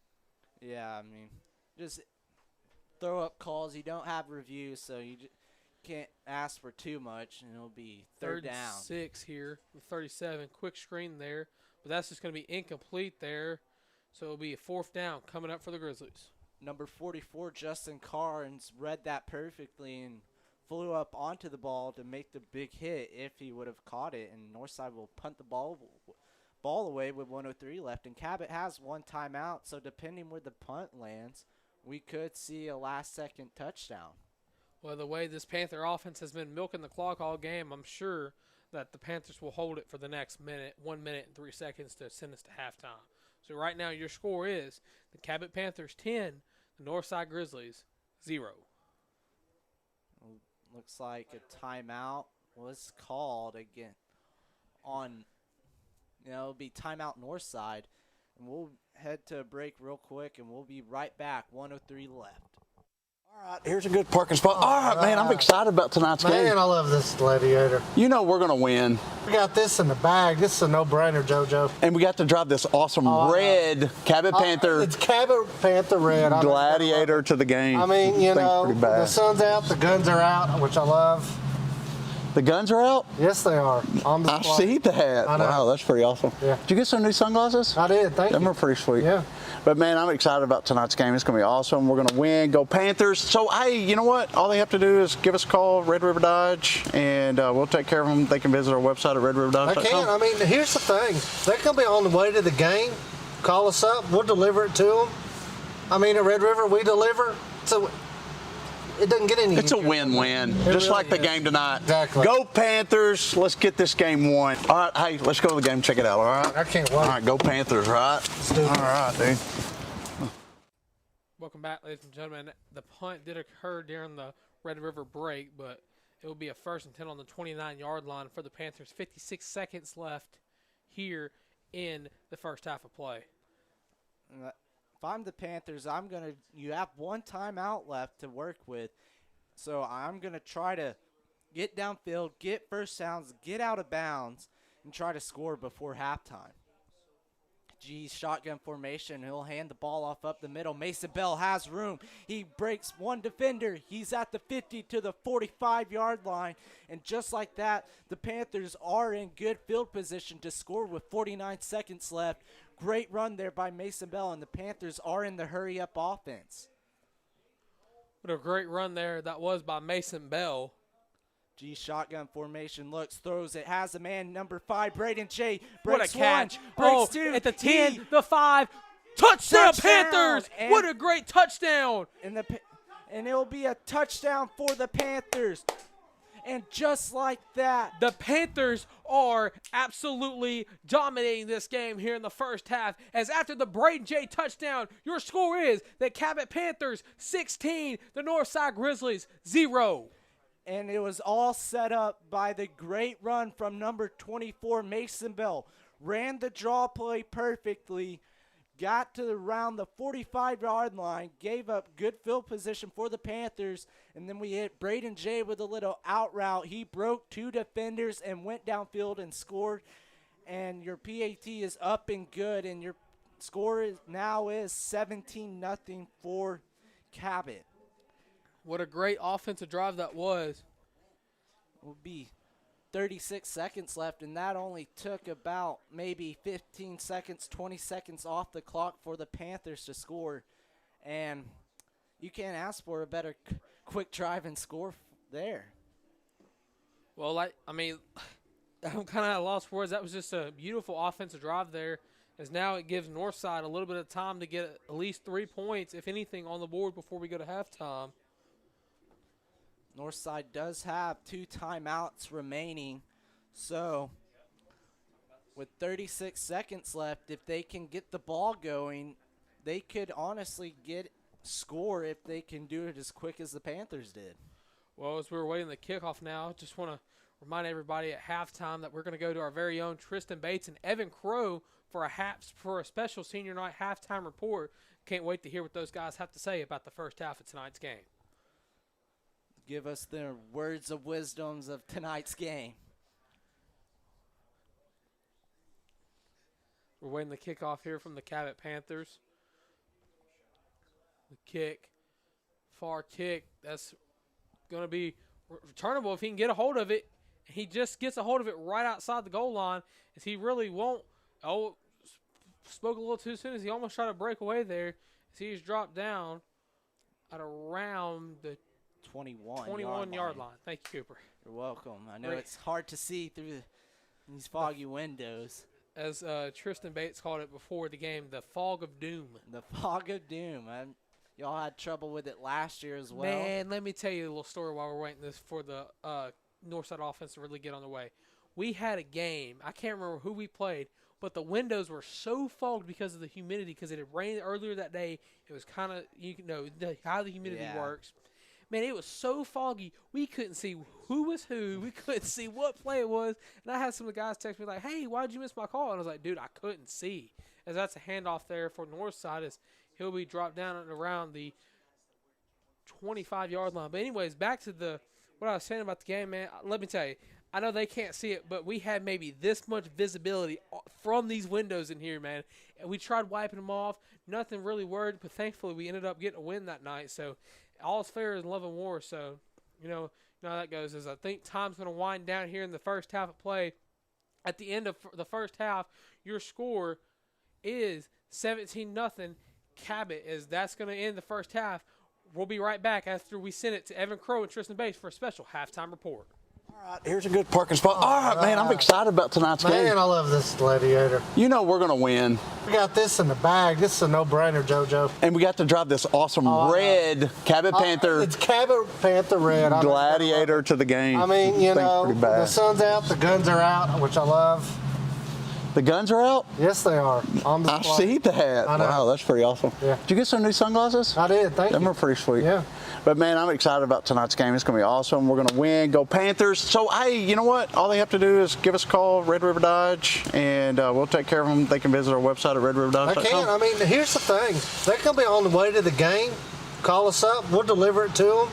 Yeah, I mean, just throw up calls. You don't have reviews, so you can't ask for too much, and it'll be third down. 6 here, 37. Quick screen there, but that's just going to be incomplete there. So it'll be a 4th down coming up for the Grizzlies. Number 44, Justin Carnes, read that perfectly and flew up onto the ball to make the big hit if he would have caught it. And Northside will punt the ball away with 1:03 left. And Cabot has 1 timeout, so depending where the punt lands, we could see a last-second touchdown. Well, the way this Panther offense has been milking the clock all game, I'm sure that the Panthers will hold it for the next 1 minute and 3 seconds to send us to halftime. So right now your score is the Cabot Panthers 10, the Northside Grizzlies 0. Looks like a timeout was called again it'll be timeout Northside. And we'll head to a break real quick, and we'll be right back. 1:03 left. All right, here's a good parking spot. All right, man, I'm excited about tonight's game. Man, I love this Gladiator. You know we're going to win. We got this in the bag. This is a no-brainer, JoJo. And we got to drive this awesome red Cabot Panther. It's Cabot Panther red. Gladiator to the game. I mean, you know, pretty bad. the sun's out, the guns are out, which I love. The guns are out? Yes, they are. On the I see that. Wow, that's pretty awesome. Yeah. Did you get some new sunglasses? I did, thank you. Them are pretty sweet. Yeah. But, man, I'm excited about tonight's game. It's going to be awesome. We're going to win. Go Panthers. So, hey, you know what? All they have to do is give us a call, Red River Dodge, and we'll take care of them. They can visit our website at redriverdodge.com. They can. I mean, here's the thing. They're going to be on the way to the game. Call us up. We'll deliver it to them. I mean, at Red River, we deliver. So it doesn't get any. It's a win-win, just really like the is. game tonight. Exactly. Go Panthers. Let's get this game won. All right, hey, let's go to the game. Check it out, all right? I can't wait. All right, go Panthers, all right? Let's do it. All right, dude. Welcome back, ladies and gentlemen. The punt did occur during the Red River break, but it will be a 1st and 10 on the 29-yard line for the Panthers. 56 seconds left here in the first half of play. If I'm the Panthers, you have 1 timeout left to work with. So I'm going to try to get downfield, get first downs, get out of bounds, and try to score before halftime. G shotgun formation. He'll hand the ball off up the middle. Mason Bell has room. He breaks one defender. He's at the 50 to the 45-yard line. And just like that, the Panthers are in good field position to score with 49 seconds left. Great run there by Mason Bell, and the Panthers are in the hurry-up offense. What a great run there that was by Mason Bell. G shotgun formation, looks, throws it, has a man, number 5, Braden Jay. What a catch. Breaks 2. At the 10, the 5. Touchdown, Panthers. What a great touchdown. And it will be a touchdown for the Panthers. And just like that, the Panthers are absolutely dominating this game here in the first half. As after the Braden J touchdown, your score is the Cabot Panthers 16, the Northside Grizzlies 0. And it was all set up by the great run from number 24, Mason Bell. Ran the draw play perfectly, got to around the 45-yard line, gave up good field position for the Panthers, and then we hit Braden J with a little out route. He broke 2 defenders and went downfield and scored. And your PAT is up and good, and your score now is 17-0 for Cabot. What a great offensive drive that was. Will be 36 seconds left, and that only took about maybe 15 seconds, 20 seconds off the clock for the Panthers to score. And you can't ask for a better quick drive and score there. Well, I'm kind of at a loss for words. That was just a beautiful offensive drive there, as now it gives Northside a little bit of time to get at least 3 points, if anything, on the board before we go to halftime. Northside does have 2 timeouts remaining, so with 36 seconds left, if they can get the ball going, they could honestly score if they can do it as quick as the Panthers did. Well, as we're waiting the kickoff now, just want to remind everybody at halftime that we're going to go to our very own Tristan Bates and Evan Crow for a special senior night halftime report. Can't wait to hear what those guys have to say about the first half of tonight's game. Give us their words of wisdoms of tonight's game. We're waiting the kickoff here from the Cabot Panthers. The kick, far kick, that's going to be returnable if he can get a hold of it. He just gets a hold of it right outside the goal line, as he really won't. Spoke a little too soon, as he almost tried to break away there. As he's dropped down at around the 21-yard line. Thank you, Cooper. You're welcome. I know it's hard to see through these foggy windows. As Tristan Bates called it before the game, the fog of doom. The fog of doom. Y'all had trouble with it last year as well. Man, let me tell you a little story while we're waiting for the Northside offense to really get on the way. We had a game. I can't remember who we played, but the windows were so fogged because of the humidity, because it had rained earlier that day. It was kind of, how the humidity works. Man, it was so foggy, we couldn't see who was who. We couldn't see what play it was. And I had some of the guys text me like, hey, why'd you miss my call? And I was like, dude, I couldn't see. As that's a handoff there for Northside, as he'll be dropped down and around the 25-yard line. But anyways, back to what I was saying about the game, man. Let me tell you, I know they can't see it, but we had maybe this much visibility from these windows in here, man. And we tried wiping them off. Nothing really worked, but thankfully we ended up getting a win that night. So all is fair in love and war. So, you know how that goes. Is I think time's going to wind down here in the first half of play. At the end of the first half, your score is 17-0 Cabot. As that's going to end the first half. We'll be right back after we send it to Evan Crow and Tristan Bates for a special halftime report. All right, here's a good parking spot. All right, man, I'm excited about tonight's game. Man, I love this Gladiator. You know we're going to win. We got this in the bag. This is a no-brainer, JoJo. And we got to drive this awesome red Cabot Panther. It's Cabot Panther red. Gladiator to the game. I mean, pretty bad. the sun's out, the guns are out, which I love. The guns are out? Yes, they are. On the I see that. Wow, that's pretty awesome. Yeah. Did you get some new sunglasses? I did, thank you. Them are pretty sweet. Yeah. But, man, I'm excited about tonight's game. It's going to be awesome. We're going to win. Go Panthers. So, hey, you know what? All they have to do is give us a call, Red River Dodge, and we'll take care of them. They can visit our website at redriverdodge.com. They can. I mean, here's the thing. They're going to be on the way to the game. Call us up. We'll deliver it to them.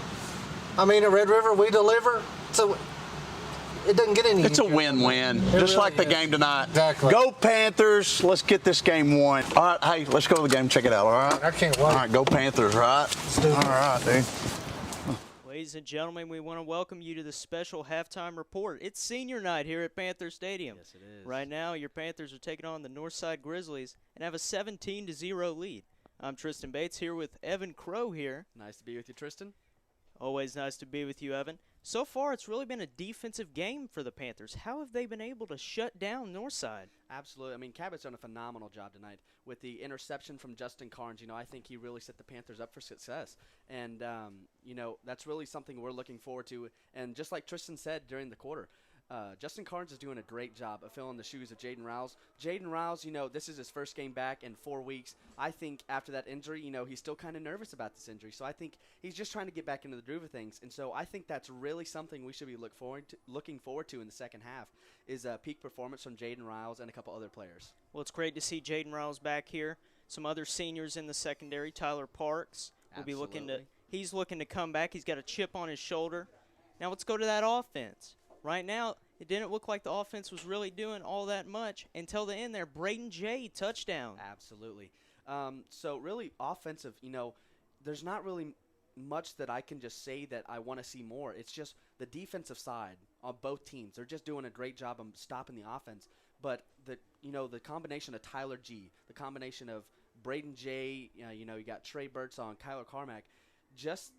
I mean, at Red River, we deliver. So it doesn't get any It's a easier. win-win, It just really like the is. game tonight. Exactly. Go Panthers. Let's get this game won. All right, hey, let's go to the game. Check it out, all right? I can't wait. All right, go Panthers, right? do All it. right, dude. Ladies and gentlemen, we want to welcome you to the special halftime report. It's senior night here at Panther Stadium. Yes, it is. Right now, your Panthers are taking on the Northside Grizzlies and have a 17-0 lead. I'm Tristan Bates here with Evan Crow here. Nice to be with you, Tristan. Always nice to be with you, Evan. So far, it's really been a defensive game for the Panthers. How have they been able to shut down Northside? Absolutely. I mean, Cabot's done a phenomenal job tonight with the interception from Justin Carnes. You know, I think he really set the Panthers up for success. And, you know, that's really something we're looking forward to. And just like Tristan said during the quarter, Justin Carnes is doing a great job of filling the shoes of Jayden Ross. Jayden Ross, you know, this is his first game back in 4 weeks. I think after that injury, you know, he's still kind of nervous about this injury. So I think he's just trying to get back into the groove of things. And so I think that's really something we should be looking forward to in the second half is a peak performance from Jayden Ross and a couple other players. Well, it's great to see Jayden Ross back here. Some other seniors in the secondary, Tyler Parks, will be looking to. Absolutely. He's looking to come back. He's got a chip on his shoulder. Now let's go to that offense. Right now, it didn't look like the offense was really doing all that much until the end there. Braden Jay, touchdown. Absolutely. So really offensive, you know, there's not really much that I can just say that I want to see more. It's just the defensive side on both teams. They're just doing a great job of stopping the offense. But the combination of Tyler G, the combination of Braden J, you got Trey Birdsong, Kyler Carmack, just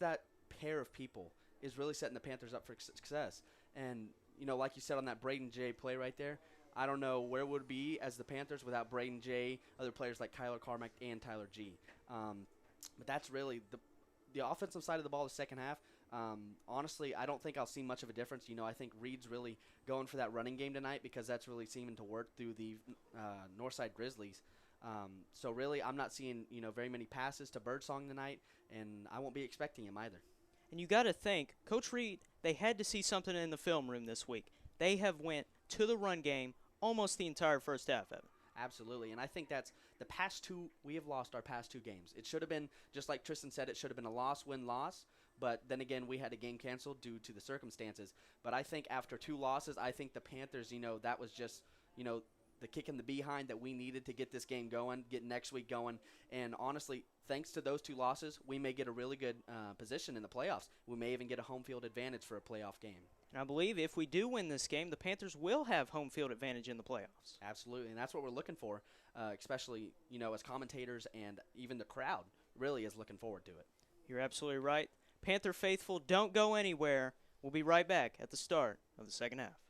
that pair of people is really setting the Panthers up for success. And like you said on that Braden J play right there, I don't know where it would be as the Panthers without Braden J, other players like Kyler Carmack and Tyler G. But that's really the offensive side of the ball the second half. Honestly, I don't think I'll see much of a difference. I think Reed's really going for that running game tonight because that's really seeming to work through the Northside Grizzlies. So really, I'm not seeing very many passes to Birdsong tonight, and I won't be expecting him either. And you got to think, Coach Reed, they had to see something in the film room this week. They have went to the run game almost the entire first half of it. Absolutely, and I think that's we have lost our past two games. It should have been, just like Tristan said, it should have been a loss, win-loss, but then again, we had a game canceled due to the circumstances. But I think after two losses, I think the Panthers, that was just, the kick in the behind that we needed to get this game going, get next week going. And honestly, thanks to those two losses, we may get a really good position in the playoffs. We may even get a home field advantage for a playoff game. And I believe if we do win this game, the Panthers will have home field advantage in the playoffs. Absolutely, and that's what we're looking for, especially, as commentators and even the crowd really is looking forward to it. You're absolutely right. Panther faithful, don't go anywhere. We'll be right back at the start of the second half.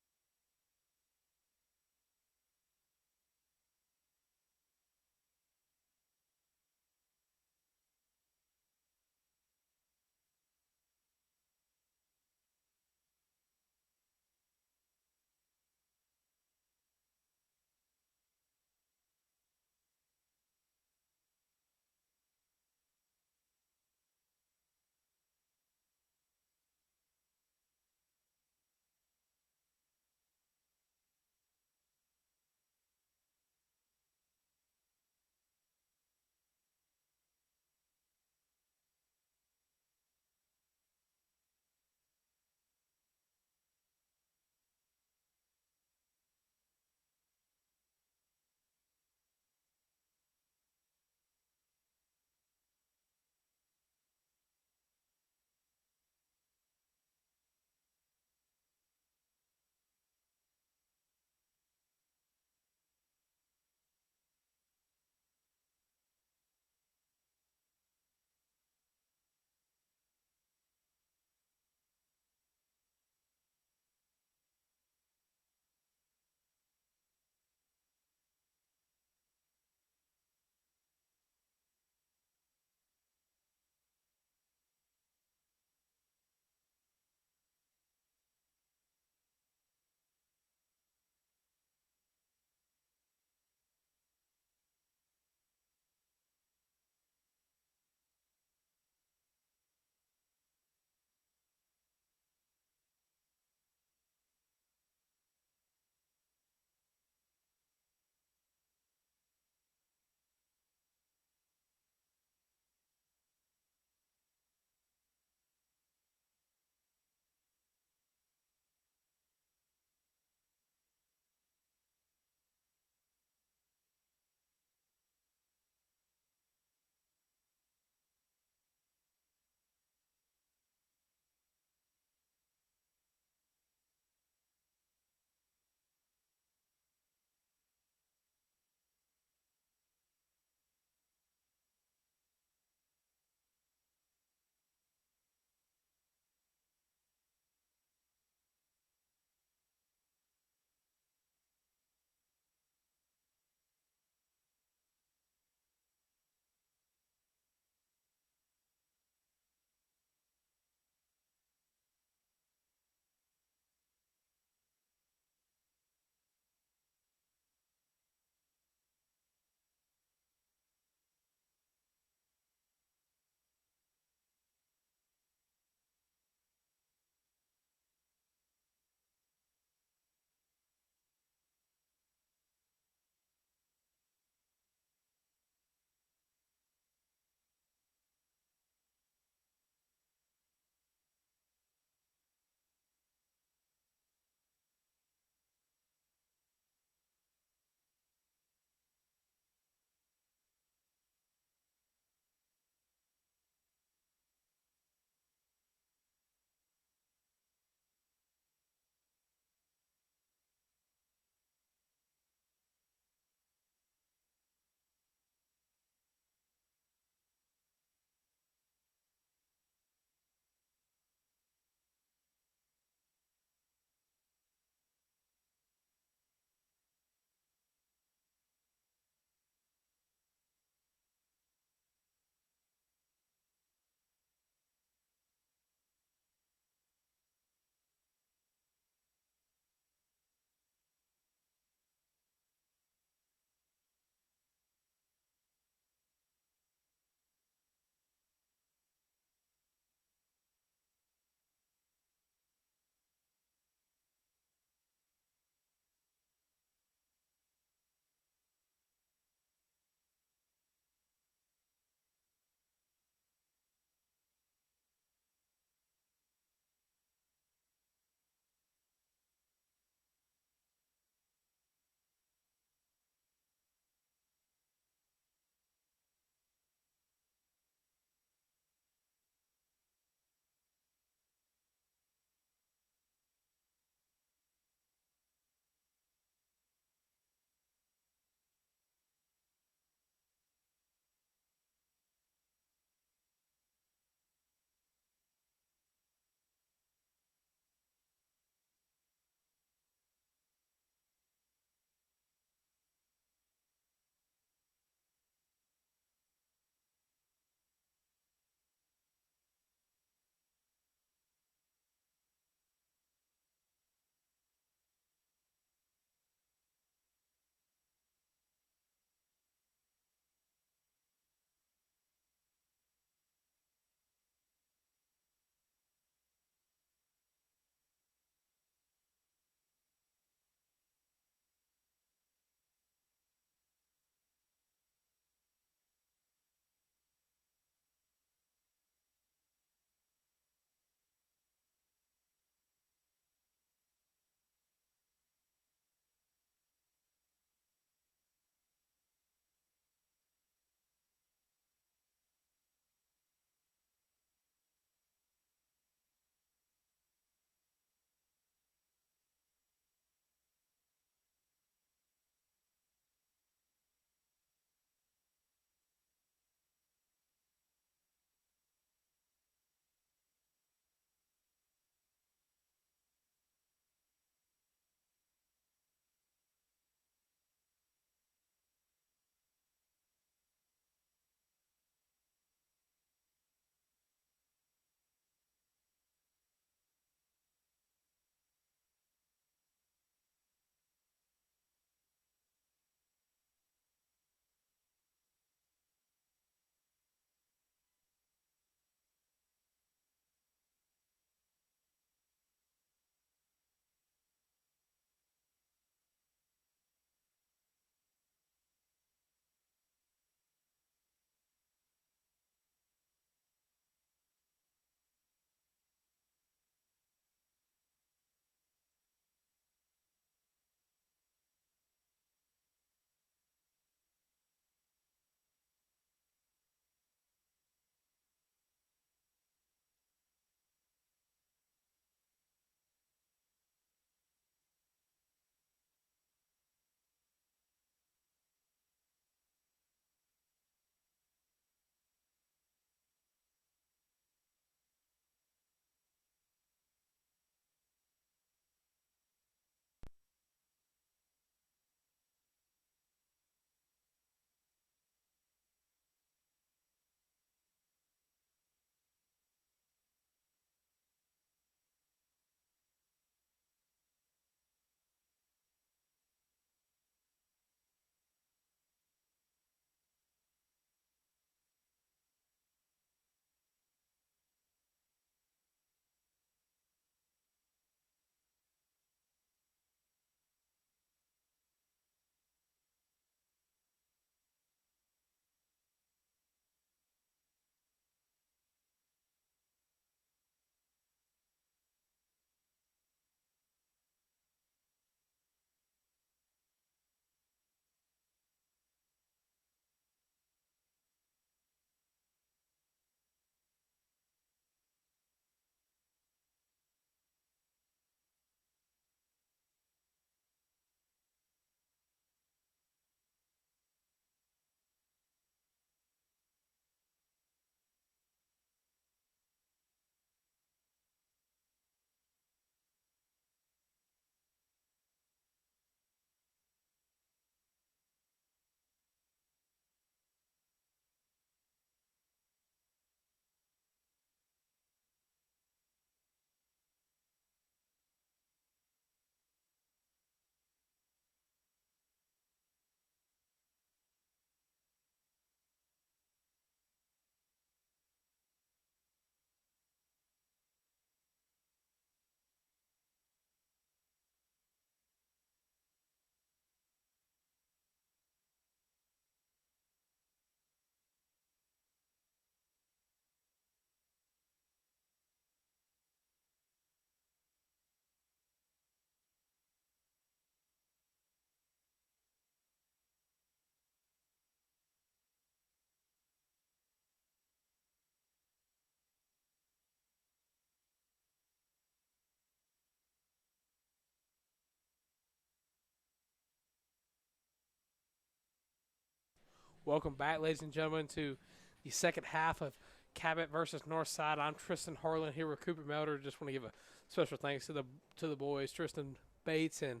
Welcome back, ladies and gentlemen, to the second half of Cabot versus Northside. I'm Tristan Harlan here with Cooper Melder. Just want to give a special thanks to the boys, Tristan Bates and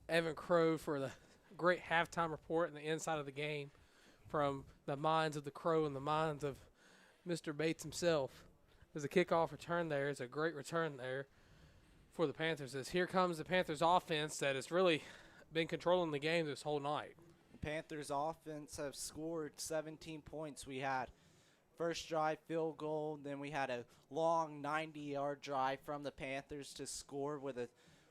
Evan Crow, for the great halftime report and the inside of the game from the minds of the Crow and the minds of Mr. Bates himself. There's a kickoff return there. It's a great return there for the Panthers. As here comes the Panthers offense that has really been controlling the game this whole night. The Panthers offense have scored 17 points. We had first drive field goal, then we had a long 90-yard drive from the Panthers to score with a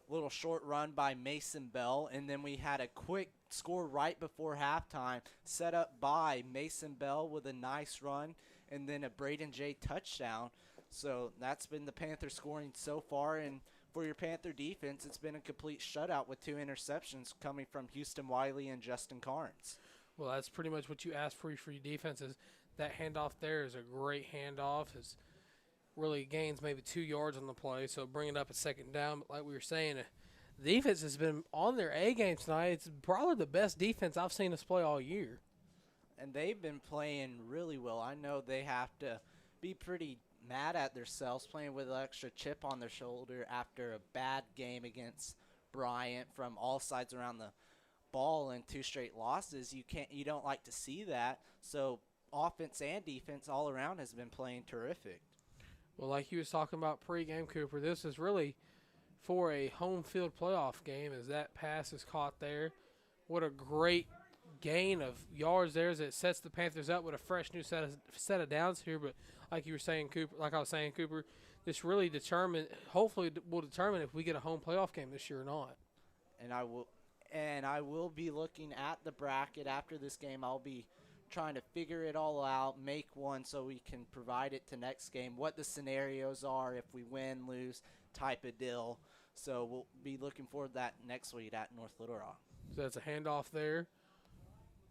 little short run by Mason Bell, and then we had a quick score right before halftime set up by Mason Bell with a nice run and then a Braden J touchdown. So that's been the Panthers scoring so far, and for your Panther defense, it's been a complete shutout with 2 interceptions coming from Houston Wiley and Justin Carnes. Well, that's pretty much what you asked for your defenses. That handoff there is a great handoff. It really gains maybe 2 yards on the play, so bring it up a second down. But like we were saying, the defense has been on their A game tonight. It's probably the best defense I've seen us play all year. And they've been playing really well. I know they have to be pretty mad at themselves playing with an extra chip on their shoulder after a bad game against Bryant from all sides around the ball and 2 straight losses. You don't like to see that. So offense and defense all around has been playing terrific. Well, like you was talking about pregame, Cooper, this is really for a home field playoff game as that pass is caught there. What a great gain of yards there as it sets the Panthers up with a fresh new set of downs here. But like you were saying, Cooper, this really hopefully will determine if we get a home playoff game this year or not. And I will be looking at the bracket after this game. I'll be trying to figure it all out, make one so we can provide it to next game, what the scenarios are if we win, lose type of deal. So we'll be looking forward to that next week at North Little Rock. So that's a handoff there.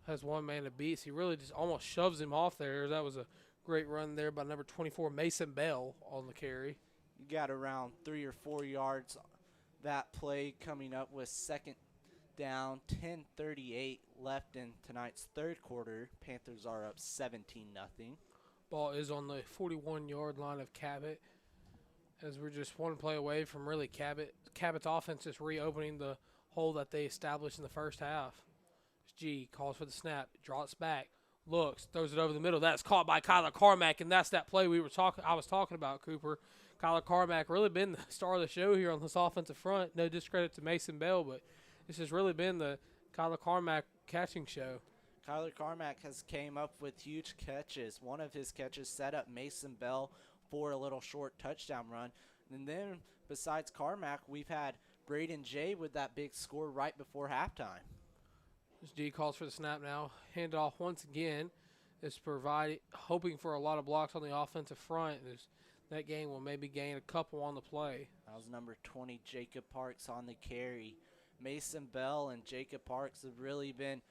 Has one man to beat. He really just almost shoves him off there. That was a great run there by number 24, Mason Bell, on the carry. You got around 3 or 4 yards that play coming up with second down, 10:38 left in tonight's third quarter. Panthers are up 17-0. Ball is on the 41-yard line of Cabot, as we're just one play away from really Cabot's offense just reopening the hole that they established in the first half. G calls for the snap, drops back, looks, throws it over the middle. That's caught by Kyler Carmack, and that's that play I was talking about, Cooper. Kyler Carmack really been the star of the show here on this offensive front. No discredit to Mason Bell, but this has really been the Kyler Carmack catching show. Kyler Carmack has came up with huge catches. One of his catches set up Mason Bell for a little short touchdown run. And then besides Carmack, we've had Braden J with that big score right before halftime. This G calls for the snap now. Handoff once again is hoping for a lot of blocks on the offensive front. That game will maybe gain a couple on the play. That was number 20, Jacob Parks, on the carry. Mason Bell and Jacob Parks have really been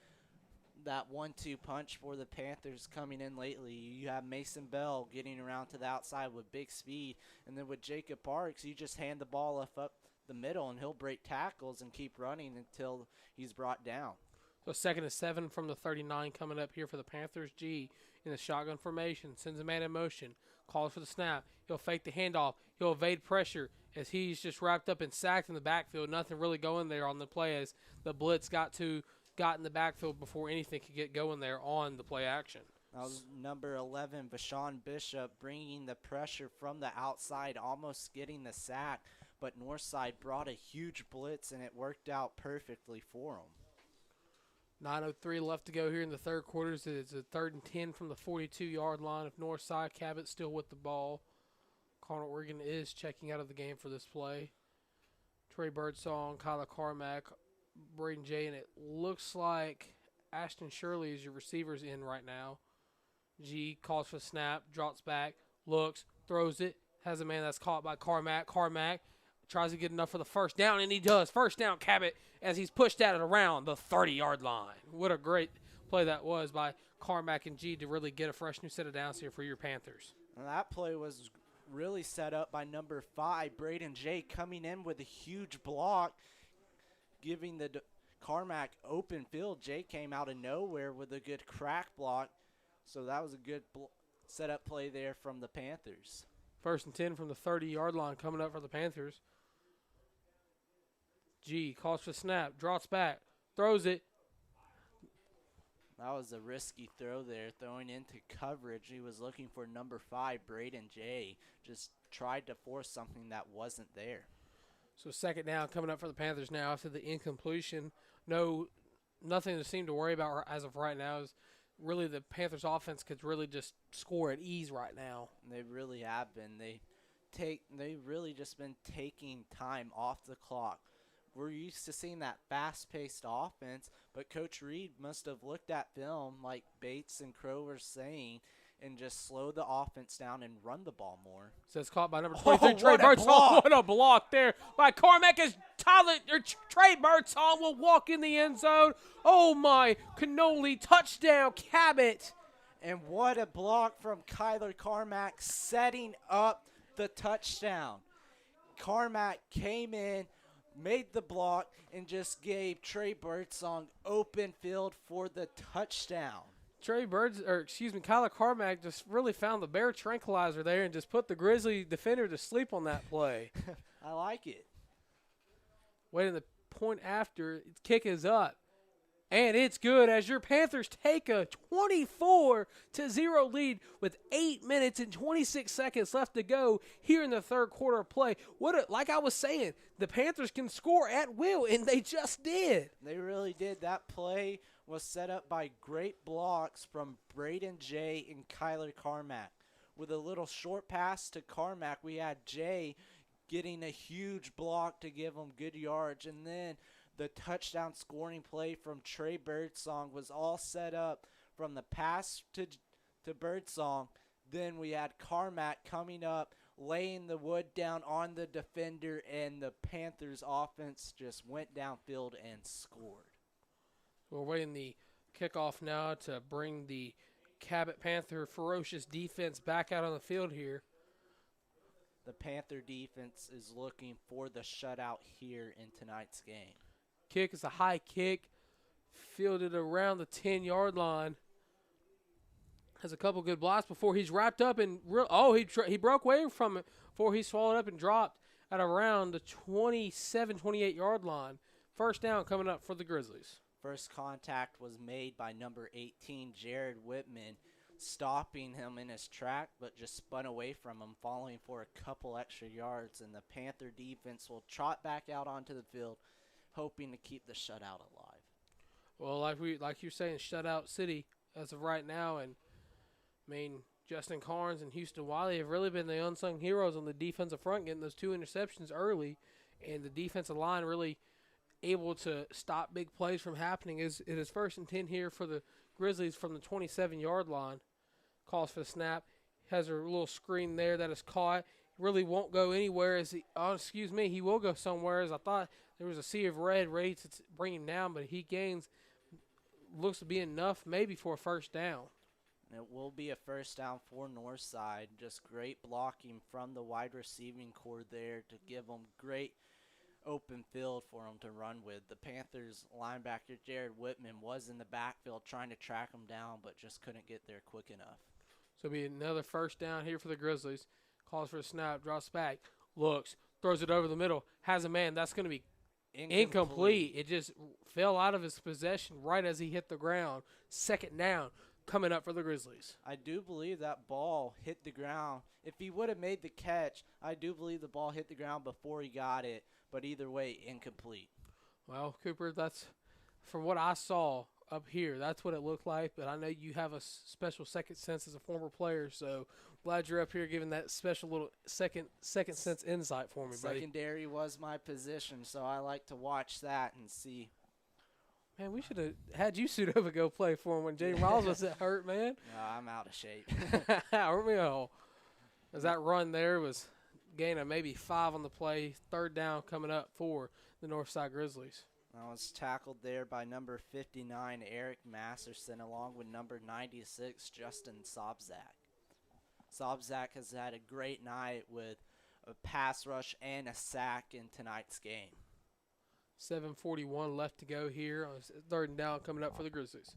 that 1-2 punch for the Panthers coming in lately. You have Mason Bell getting around to the outside with big speed, and then with Jacob Parks, you just hand the ball up the middle, and he'll break tackles and keep running until he's brought down. So 2nd and 7 from the 39 coming up here for the Panthers. G in the shotgun formation, sends a man in motion, calls for the snap. He'll fake the handoff. He'll evade pressure as he's just wrapped up and sacked in the backfield. Nothing really going there on the play as the blitz got in the backfield before anything could get going there on the play action. That was number 11, Vashawn Bishop, bringing the pressure from the outside, almost getting the sack. But Northside brought a huge blitz, and it worked out perfectly for him. 9:03 left to go here in the third quarter. It's a 3rd and 10 from the 42-yard line of Northside. Cabot still with the ball. Connor Oregon is checking out of the game for this play. Trey Birdsong, Kyler Carmack, Braden J, and it looks like Ashton Shirley is your receivers in right now. G calls for the snap, drops back, looks, throws it, has a man that's caught by Carmack. Carmack tries to get enough for the first down, and he does. First down, Cabot, as he's pushed at it around the 30-yard line. What a great play that was by Carmack and G to really get a fresh new set of downs here for your Panthers. And that play was really set up by number 5, Braden J, coming in with a huge block, giving Carmack open field. Jay came out of nowhere with a good crack block. So that was a good setup play there from the Panthers. 1st and 10 from the 30-yard line coming up for the Panthers. G calls for snap, drops back, throws it. That was a risky throw there, throwing into coverage. He was looking for number 5, Braden Jay. Just tried to force something that wasn't there. So 2nd down coming up for the Panthers now after the incompletion. Nothing to seem to worry about as of right now. Is really the Panthers offense could really just score at ease right now. They really have been. They've really just been taking time off the clock. We're used to seeing that fast-paced offense, but Coach Reed must have looked at film like Bates and Crow were saying and just slow the offense down and run the ball more. So it's caught by number 23, Trey what a Birdsong. block. What a block there by Carmack as Trey Birdsong will walk in the end zone. Oh, my cannoli, touchdown, Cabot. And what a block from Kyler Carmack setting up the touchdown. Carmack came in, made the block, and just gave Trey Birdsong open field for the touchdown. Kyler Carmack just really found the bear tranquilizer there and just put the Grizzly defender to sleep on that play. I like it. Waiting the point after, kick is up. And it's good as your Panthers take a 24-0 lead with 8 minutes and 26 seconds left to go here in the third quarter of play. Like I was saying, the Panthers can score at will, and they just did. They really did. That play was set up by great blocks from Braden Jay and Kyler Carmack. With a little short pass to Carmack, we had Jay getting a huge block to give him good yards, and then the touchdown scoring play from Trey Birdsong was all set up from the pass to Birdsong. Then we had Carmack coming up, laying the wood down on the defender, and the Panthers offense just went downfield and scored. We're waiting the kickoff now to bring the Cabot Panther ferocious defense back out on the field here. The Panther defense is looking for the shutout here in tonight's game. Kick is a high kick, fielded around the 10-yard line. Has a couple good blocks before he's wrapped up and he broke away from it before he swallowed up and dropped at around the 27, 28-yard line. 1st down coming up for the Grizzlies. First contact was made by number 18, Jared Whitman, stopping him in his track, but just spun away from him, falling for a couple extra yards, and the Panther defense will trot back out onto the field, hoping to keep the shutout alive. Well, like you're saying, shutout city as of right now, and Justin Carnes and Houston Wiley have really been the unsung heroes on the defensive front, getting those 2 interceptions early, and the defensive line really able to stop big plays from happening. It is 1st and 10 here for the Grizzlies from the 27-yard line. Calls for the snap. Has a little screen there that is caught. Really won't go anywhere. He will go somewhere. As I thought there was a sea of red ready to bring him down, but he gains, looks to be enough maybe for a 1st down. It will be a 1st down for Northside. Just great blocking from the wide receiving core there to give them great open field for him to run with. The Panthers linebacker Jared Whitman was in the backfield trying to track him down, but just couldn't get there quick enough. So it'll be another 1st down here for the Grizzlies. Calls for a snap, drops back, looks, throws it over the middle, has a man. That's going to be incomplete. It just fell out of his possession right as he hit the ground. 2nd down coming up for the Grizzlies. I do believe that ball hit the ground. If he would have made the catch, I do believe the ball hit the ground before he got it. But either way, incomplete. Well, Cooper, that's from what I saw up here. That's what it looked like. But I know you have a special second sense as a former player, so glad you're up here giving that special little second sense insight for me, buddy. Secondary was my position, so I like to watch that and see. Man, we should have had you suit up and go play for him when Jayden Ross was hurt, man. No, I'm out of shape. Aren't we all? As that run there was gain of maybe 5 on the play. 3rd down coming up for the Northside Grizzlies. I was tackled there by number 59, Eric Masterson, along with number 96, Justin Sobzak. Sobzak has had a great night with a pass rush and a sack in tonight's game. 7:41 left to go here on 3rd and down coming up for the Grizzlies.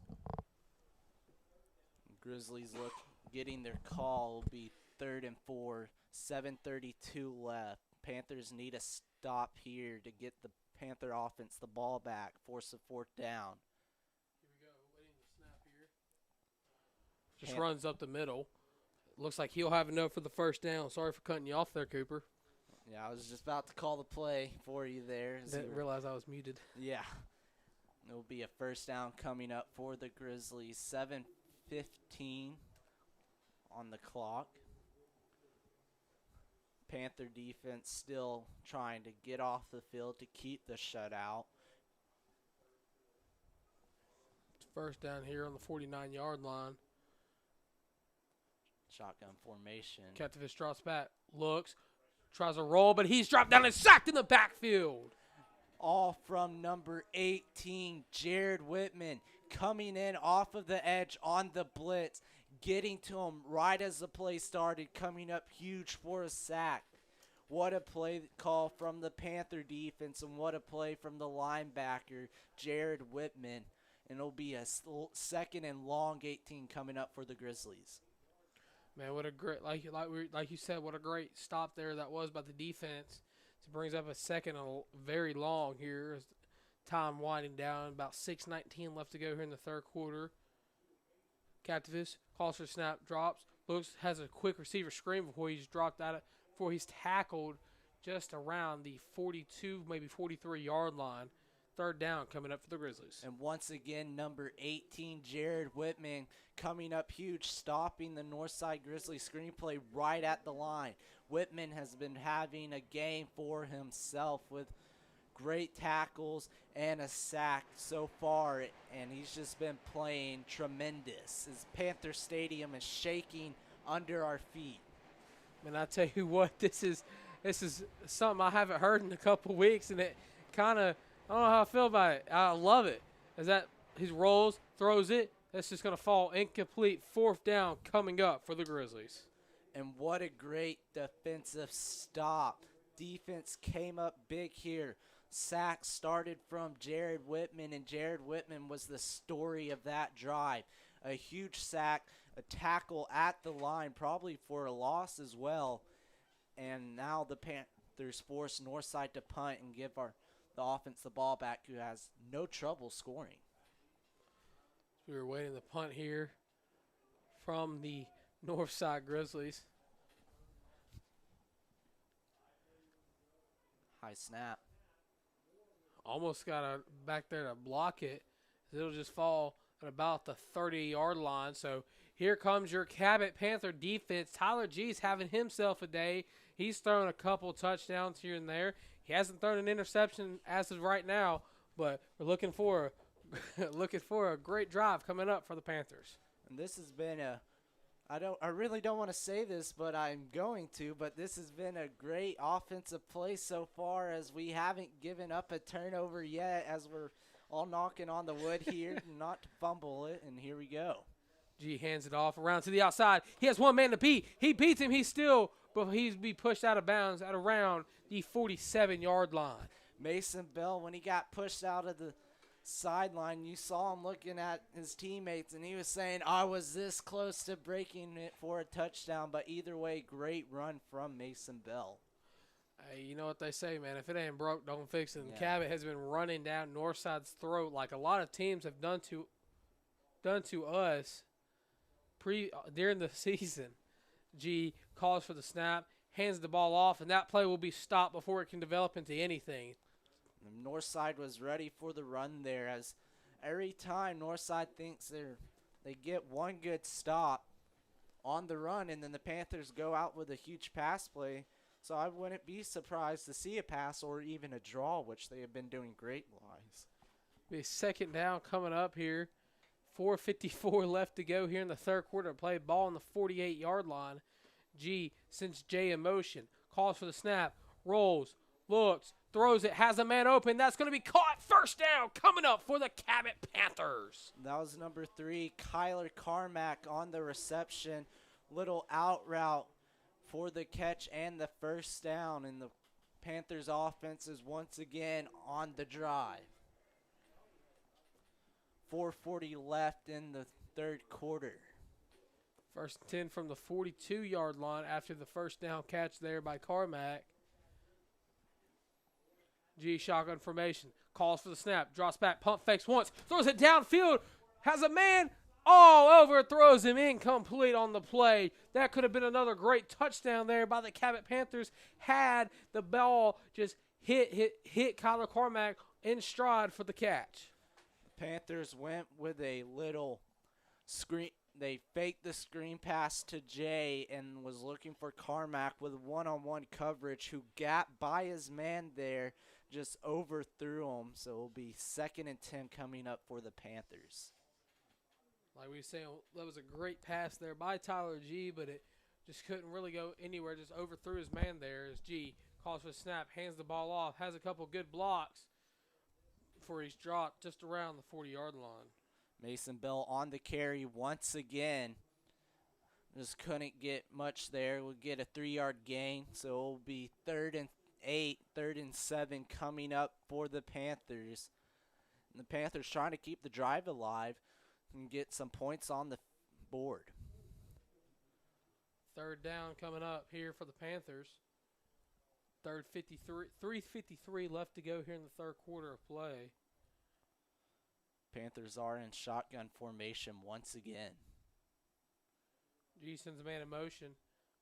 Grizzlies look getting their call. Will be 3rd and 4. 7:32 left. Panthers need a stop here to get the Panther offense the ball back. Force a 4th down. Here we go. Waiting to snap here. Just runs up the middle. Looks like he'll have enough for the 1st down. Sorry for cutting you off there, Cooper. Yeah, I was just about to call the play for you there. Didn't realize I was muted. Yeah. It will be a 1st down coming up for the Grizzlies. 7:15 on the clock. Panther defense still trying to get off the field to keep the shutout. 1st down here on the 49-yard line. Shotgun formation. Captivist drops back, looks, tries a roll, but he's dropped down and sacked in the backfield. All from number 18, Jared Whitman, coming in off of the edge on the blitz, getting to him right as the play started, coming up huge for a sack. What a play call from the Panther defense, and what a play from the linebacker, Jared Whitman. And it'll be a 2nd and long 18 coming up for the Grizzlies. Man, what a great, like you said, what a great stop there that was by the defense. It brings up a 2nd and very long here as time winding down. About 6:19 left to go here in the 3rd quarter. Captivist calls for snap, drops, looks, has a quick receiver screen before he's dropped out, before he's tackled just around the 42, maybe 43-yard line. 3rd down coming up for the Grizzlies. And once again, number 18, Jared Whitman, coming up huge, stopping the Northside Grizzlies screenplay right at the line. Whitman has been having a game for himself with great tackles and a sack so far, and he's just been playing tremendous. His Panther Stadium is shaking under our feet. And I tell you what, this is something I haven't heard in a couple weeks, and it kind of, I don't know how I feel about it. I love it. As that he rolls, throws it, that's just going to fall incomplete. 4th down coming up for the Grizzlies. And what a great defensive stop. Defense came up big here. Sack started from Jared Whitman, and Jared Whitman was the story of that drive. A huge sack, a tackle at the line, probably for a loss as well. And now the Panthers force Northside to punt and give the offense the ball back, who has no trouble scoring. We were waiting the punt here from the Northside Grizzlies. High snap. Almost got back there to block it. It'll just fall at about the 30-yard line. So here comes your Cabot Panther defense. Tyler G's having himself a day. He's thrown a couple touchdowns here and there. He hasn't thrown an interception as of right now, but we're looking for a great drive coming up for the Panthers. And this has been I really don't want to say this, but I'm going to, but this has been a great offensive play so far, as we haven't given up a turnover yet, as we're all knocking on the wood here not to fumble it, and here we go. G hands it off around to the outside. He has one man to beat. He beats him. But he's be pushed out of bounds at around the 47-yard line. Mason Bell, when he got pushed out of the sideline, you saw him looking at his teammates, and he was saying, I was this close to breaking it for a touchdown. But either way, great run from Mason Bell. Hey, you know what they say, man. If it ain't broke, don't fix it. And Yeah. Cabot has been running down Northside's throat like a lot of teams have done to us during the season. G calls for the snap, hands the ball off, and that play will be stopped before it can develop into anything. The Northside was ready for the run there, as every time Northside thinks they get one good stop on the run, and then the Panthers go out with a huge pass play. So I wouldn't be surprised to see a pass or even a draw, which they have been doing great-wise. Be a 2nd down coming up here. 4:54 left to go here in the 3rd quarter. Play ball on the 48-yard line. G sends J in motion. Calls for the snap. Rolls. Looks. Throws it. Has a man open. That's going to be caught. 1st down coming up for the Cabot Panthers. That was number 3, Kyler Carmack on the reception. Little out route for the catch and the 1st down. And the Panthers offense is once again on the drive. 4:40 left in the third quarter. First and 10 from the 42-yard line after the first down catch there by Carmack. G shotgun formation. Calls for the snap. Drops back. Pump fakes once. Throws it downfield. Has a man all over. Throws him incomplete on the play. That could have been another great touchdown there by the Cabot Panthers had the ball just hit Kyler Carmack in stride for the catch. The Panthers went with a little screen. They faked the screen pass to Jay and was looking for Carmack with one-on-one coverage, who got by his man there, just overthrew him. So it'll be 2nd and 10 coming up for the Panthers. Like we were saying, that was a great pass there by Tyler G, but it just couldn't really go anywhere. Just overthrew his man there as G calls for the snap, hands the ball off, has a couple good blocks before he's dropped just around the 40-yard line. Mason Bell on the carry once again. Just couldn't get much there. We'll get a 3-yard gain, so it'll be 3rd and 8, 3rd and 7 coming up for the Panthers. And the Panthers trying to keep the drive alive and get some points on the board. 3rd down coming up here for the Panthers. 3:53 left to go here in the third quarter of play. Panthers are in shotgun formation once again. G sends a man in motion,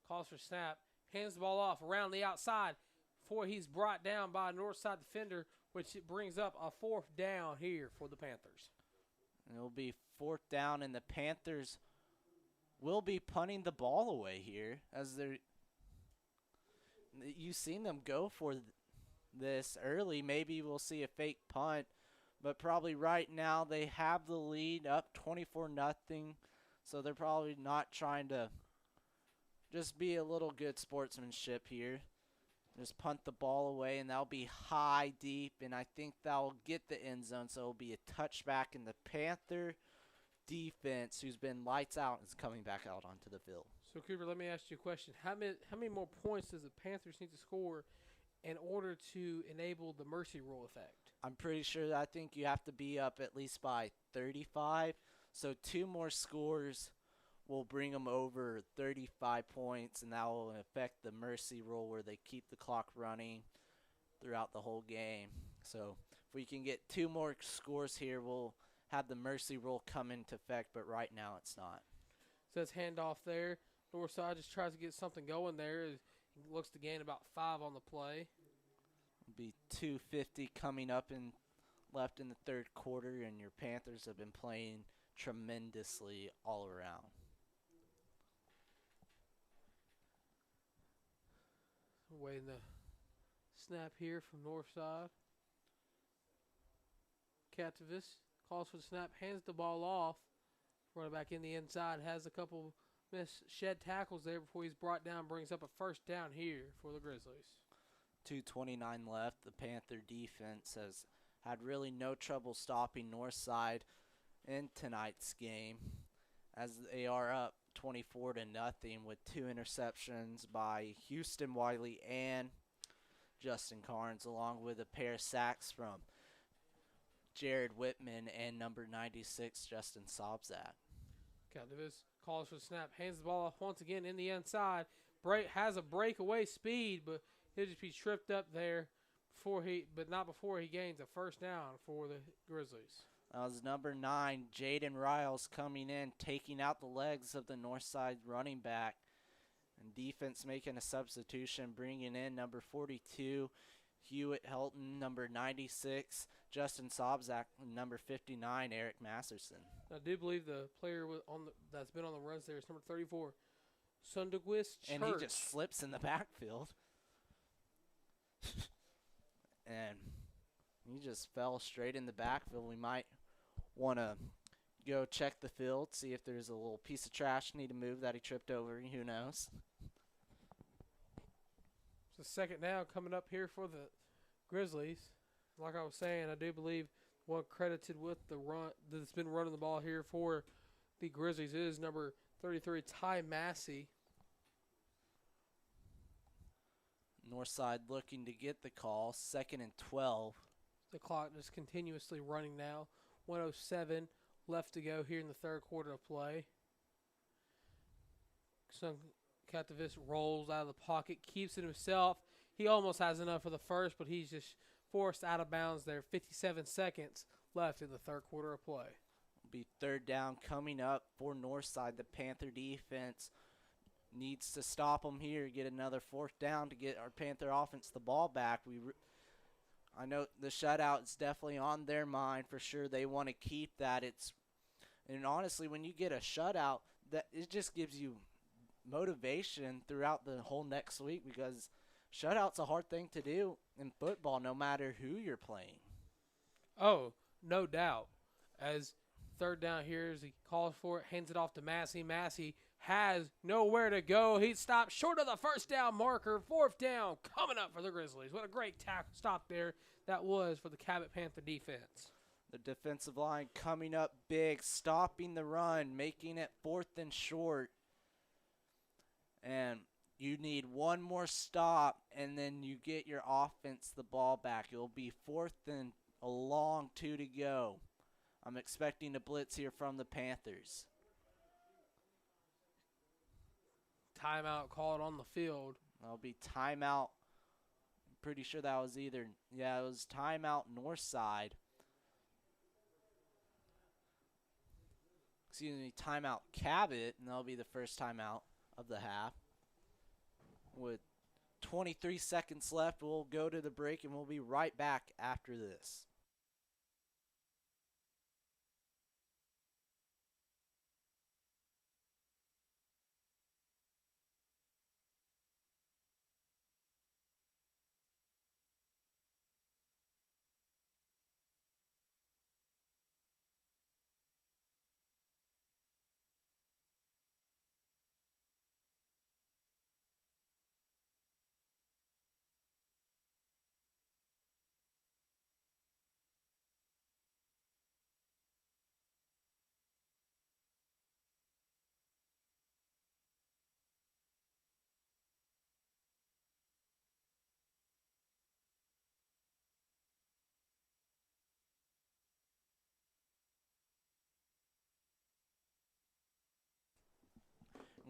calls for snap, hands the ball off around the outside before he's brought down by a Northside defender, which brings up a 4th down here for the Panthers. And it'll be 4th down, and the Panthers will be punting the ball away here, as you've seen them go for this early. Maybe we'll see a fake punt. But probably right now they have the lead up 24-0, so they're probably not trying to just be a little good sportsmanship here. Just punt the ball away, and that'll be high, deep, and I think that'll get the end zone, so it'll be a touchback, and the Panther defense, who's been lights out, is coming back out onto the field. So, Cooper, let me ask you a question. How many more points does the Panthers need to score in order to enable the mercy rule effect? I'm pretty sure that I think you have to be up at least by 35. So 2 more scores will bring them over 35 points, and that will affect the mercy rule where they keep the clock running throughout the whole game. So if we can get 2 more scores here, we'll have the mercy rule come into effect, but right now it's not. Says handoff there. Northside just tries to get something going there. He looks to gain about 5 on the play. Be 2:50 coming up and left in the third quarter, and your Panthers have been playing tremendously all around. Waiting the snap here from Northside. Catavis calls for the snap, hands the ball off. Running back in the inside, has a couple shed tackles there before he's brought down, brings up a 1st down here for the Grizzlies. 2:29 left. The Panther defense has had really no trouble stopping Northside in tonight's game, as they are up 24-0 with 2 interceptions by Houston Wiley and Justin Carnes, along with a pair of sacks from Jared Whitman and number 96, Justin Sobzak. Catavis calls for the snap, hands the ball off once again in the inside. Has a breakaway speed, but he'll just be tripped up there not before he gains a 1st down for the Grizzlies. That was number 9, Jayden Ross, coming in, taking out the legs of the Northside running back. And defense making a substitution, bringing in number 42, Hewitt Helton, number 96, Justin Sobzak, and number 59, Eric Masterson. I do believe the player that's been on the runs there is number 34, Sundegwist Church. And he just slips in the backfield. And he just fell straight in the backfield. We might want to go check the field, see if there's a little piece of trash need to move that he tripped over. Who knows? So 2nd down coming up here for the Grizzlies. Like I was saying, I do believe one credited with the run that's been running the ball here for the Grizzlies is number 33, Ty Massey. Northside looking to get the call. 2nd and 12. The clock just continuously running now. 1:07 left to go here in the third quarter of play. Katavis rolls out of the pocket, keeps it himself. He almost has enough for the first, but he's just forced out of bounds there. 57 seconds left in the third quarter of play. It'll be 3rd down coming up for Northside. The Panther defense needs to stop them here, get another 4th down to get our Panther offense the ball back. I know the shutout is definitely on their mind for sure. They want to keep that. And honestly, when you get a shutout, that it just gives you motivation throughout the whole next week, because shutout's a hard thing to do in football no matter who you're playing. Oh, no doubt. As 3rd down here as he calls for it, hands it off to Massey. Massey has nowhere to go. He stopped short of the 1st down marker. 4th down coming up for the Grizzlies. What a great stop there that was for the Cabot Panther defense. The defensive line coming up big, stopping the run, making it 4th and short. And you need one more stop, and then you get your offense the ball back. It'll be 4th and a long 2 to go. I'm expecting a blitz here from the Panthers. Timeout called on the field. That'll be timeout. I'm pretty sure that was it was timeout Northside. Excuse me, timeout Cabot, and that'll be the first timeout of the half. With 23 seconds left, we'll go to the break, and we'll be right back after this.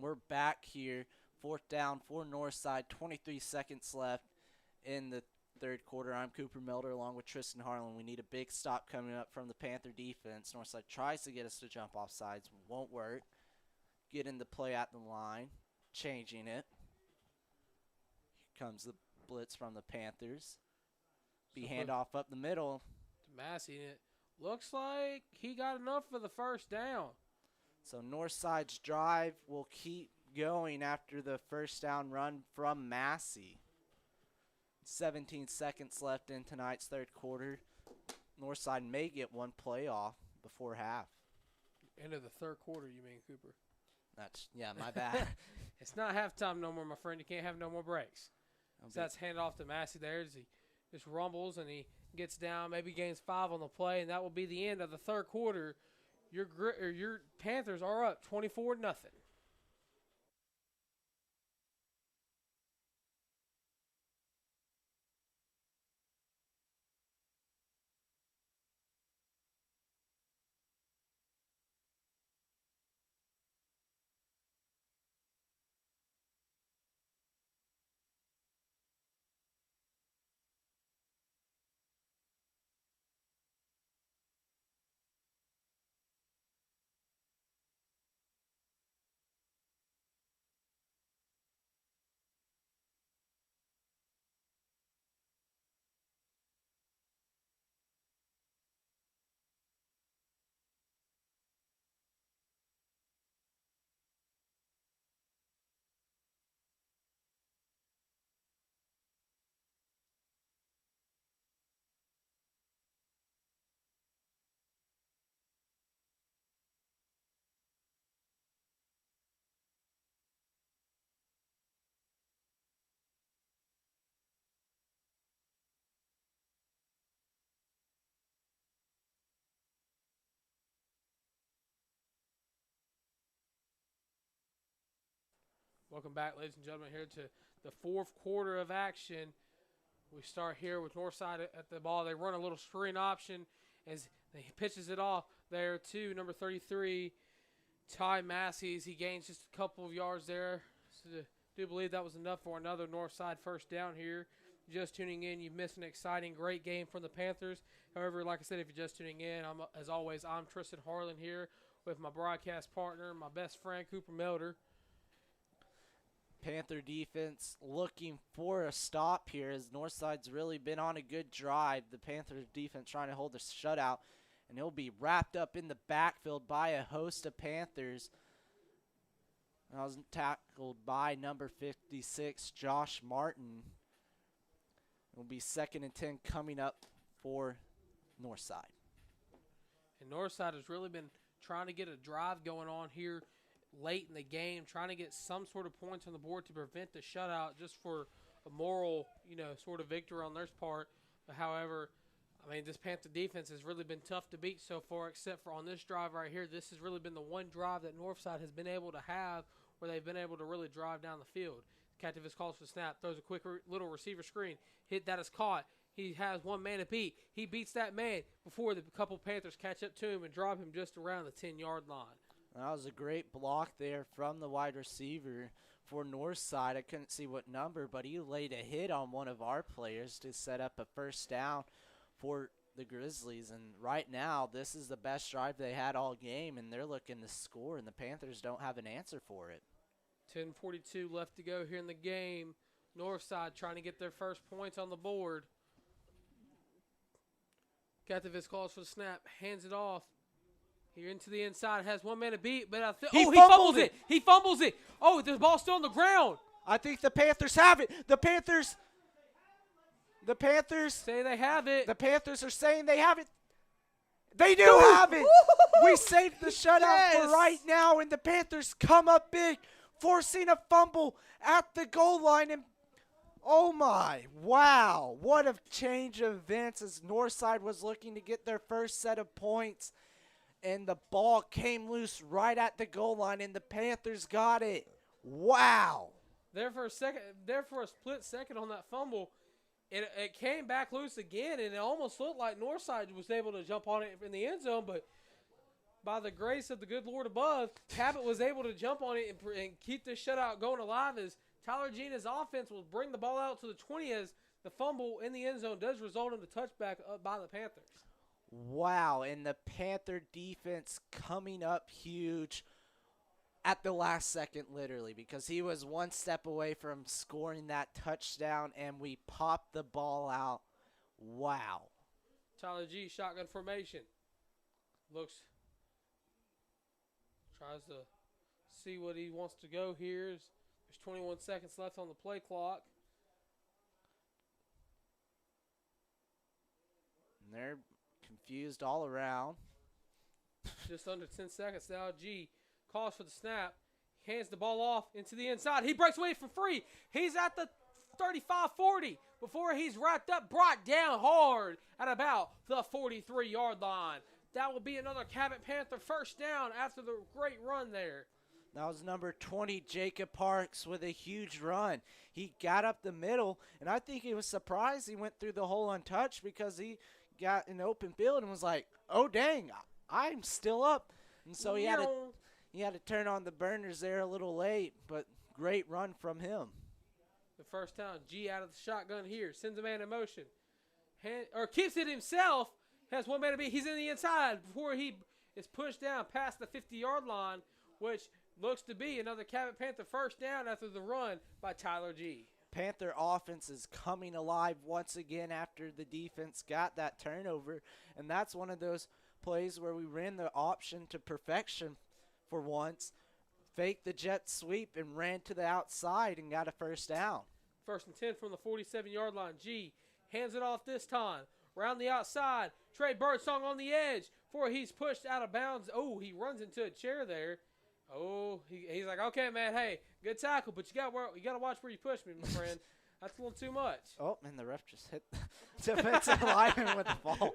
We're back here. 4th down for Northside. 23 seconds left in the third quarter. I'm Cooper Milder along with Tristan Harlan. We need a big stop coming up from the Panther defense. Northside tries to get us to jump off sides. Won't work. Getting the play at the line. Changing it. Here comes the blitz from the Panthers. Handoff up the middle. To Massey. It looks like he got enough for the 1st down. So Northside's drive will keep going after the 1st down run from Massey. 17 seconds left in tonight's third quarter. Northside may get one play off before half. End of the third quarter, you mean, Cooper? My bad. It's not halftime no more, my friend. You can't have no more breaks. So that's handed off to Massey there as he just rumbles and he gets down, maybe gains 5 on the play, and that will be the end of the third quarter. Your Panthers are up 24-0. Welcome back, ladies and gentlemen, here to the fourth quarter of action. We start here with Northside at the ball. They run a little screen option as he pitches it off there to number 33, Ty Massey's. He gains just a couple of yards there. So I do believe that was enough for another Northside first down here. Just tuning in, you've missed an exciting, great game from the Panthers. However, like I said, if you're just tuning in, as always, I'm Tristan Harlan here with my broadcast partner, my best friend, Cooper Melder. Panther defense looking for a stop here as Northside's really been on a good drive. The Panther defense trying to hold a shutout, and he'll be wrapped up in the backfield by a host of Panthers. That was tackled by number 56, Josh Martin. It'll be 2nd and 10 coming up for Northside. And Northside has really been trying to get a drive going on here late in the game, trying to get some sort of points on the board to prevent the shutout just for a moral, sort of victory on their part. But however, I mean, this Panther defense has really been tough to beat so far, except for on this drive right here. This has really been the one drive that Northside has been able to have where they've been able to really drive down the field. Captivist calls for the snap, throws a quick little receiver screen. Hit that is caught. He has one man to beat. He beats that man before the couple Panthers catch up to him and drop him just around the 10-yard line. That was a great block there from the wide receiver for Northside. I couldn't see what number, but he laid a hit on one of our players to set up a first down for the Grizzlies. And right now, this is the best drive they had all game, and they're looking to score, and the Panthers don't have an answer for it. 10:42 left to go here in the game. Northside trying to get their first points on the board. Captivist calls for the snap, hands it off. Here into the inside, has one man to beat, but he fumbles it. He fumbles it. Oh, the ball's still on the ground. I think the Panthers have it. The Panthers say they have it. The Panthers are saying they have it. They do have it. We saved the shutout for right now, and the Panthers come up big, forcing a fumble at the goal line. And oh my, wow, what a change of events as Northside was looking to get their first set of points. And the ball came loose right at the goal line, and the Panthers got it. Wow. There for a split second on that fumble, it came back loose again, and it almost looked like Northside was able to jump on it in the end zone, but by the grace of the good Lord above, Cabot was able to jump on it and keep this shutout going alive as Tyler Gina's offense will bring the ball out to the 20 as the fumble in the end zone does result in the touchback by the Panthers. Wow, and the Panther defense coming up huge at the last second, literally, because he was one step away from scoring that touchdown, and we popped the ball out. Wow. Tyler G, shotgun formation. Tries to see what he wants to go here. There's 21 seconds left on the play clock. And they're confused all around. Just under 10 seconds now. G calls for the snap. Hands the ball off into the inside. He breaks away from free. He's at the 35-40 before he's wrapped up, brought down hard at about the 43-yard line. That will be another Cabot Panther first down after the great run there. That was number 20, Jacob Parks, with a huge run. He got up the middle, and I think he was surprised he went through the hole untouched because he got an open field and was like, oh, dang, I'm still up. And so he had to turn on the burners there a little late, but great run from him. The first down, G out of the shotgun here, sends a man in motion. Keeps it himself, has one man to beat. He's in the inside before he is pushed down past the 50-yard line, which looks to be another Cabot Panther first down after the run by Tyler G. Panther offense is coming alive once again after the defense got that turnover, and that's one of those plays where we ran the option to perfection for once, faked the jet sweep, and ran to the outside and got a first down. First and 10 from the 47-yard line. G hands it off this time. Round the outside. Trey Birdsong on the edge before he's pushed out of bounds. Oh, he runs into a chair there. Oh, he's like, okay, man, hey, good tackle, but you got to watch where you push me, my friend. That's a little too much. Oh, and the ref just hit the defensive lineman with the ball.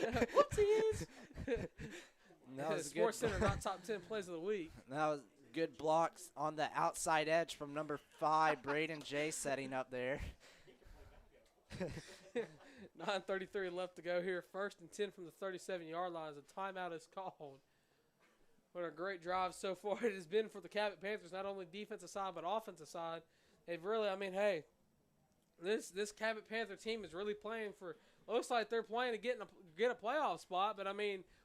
Whoopsies. That was Sports good. Center, not top 10 plays of the week. That was good blocks on the outside edge from number 5, Braden J, setting up there. 9:33 left to go here. 1st and 10 from the 37-yard line. A timeout is called. What a great drive so far it has been for the Cabot Panthers, not only defensive side but offensive side. They've really, hey, this Cabot Panther team is really playing for. Looks like they're playing to get a playoff spot, but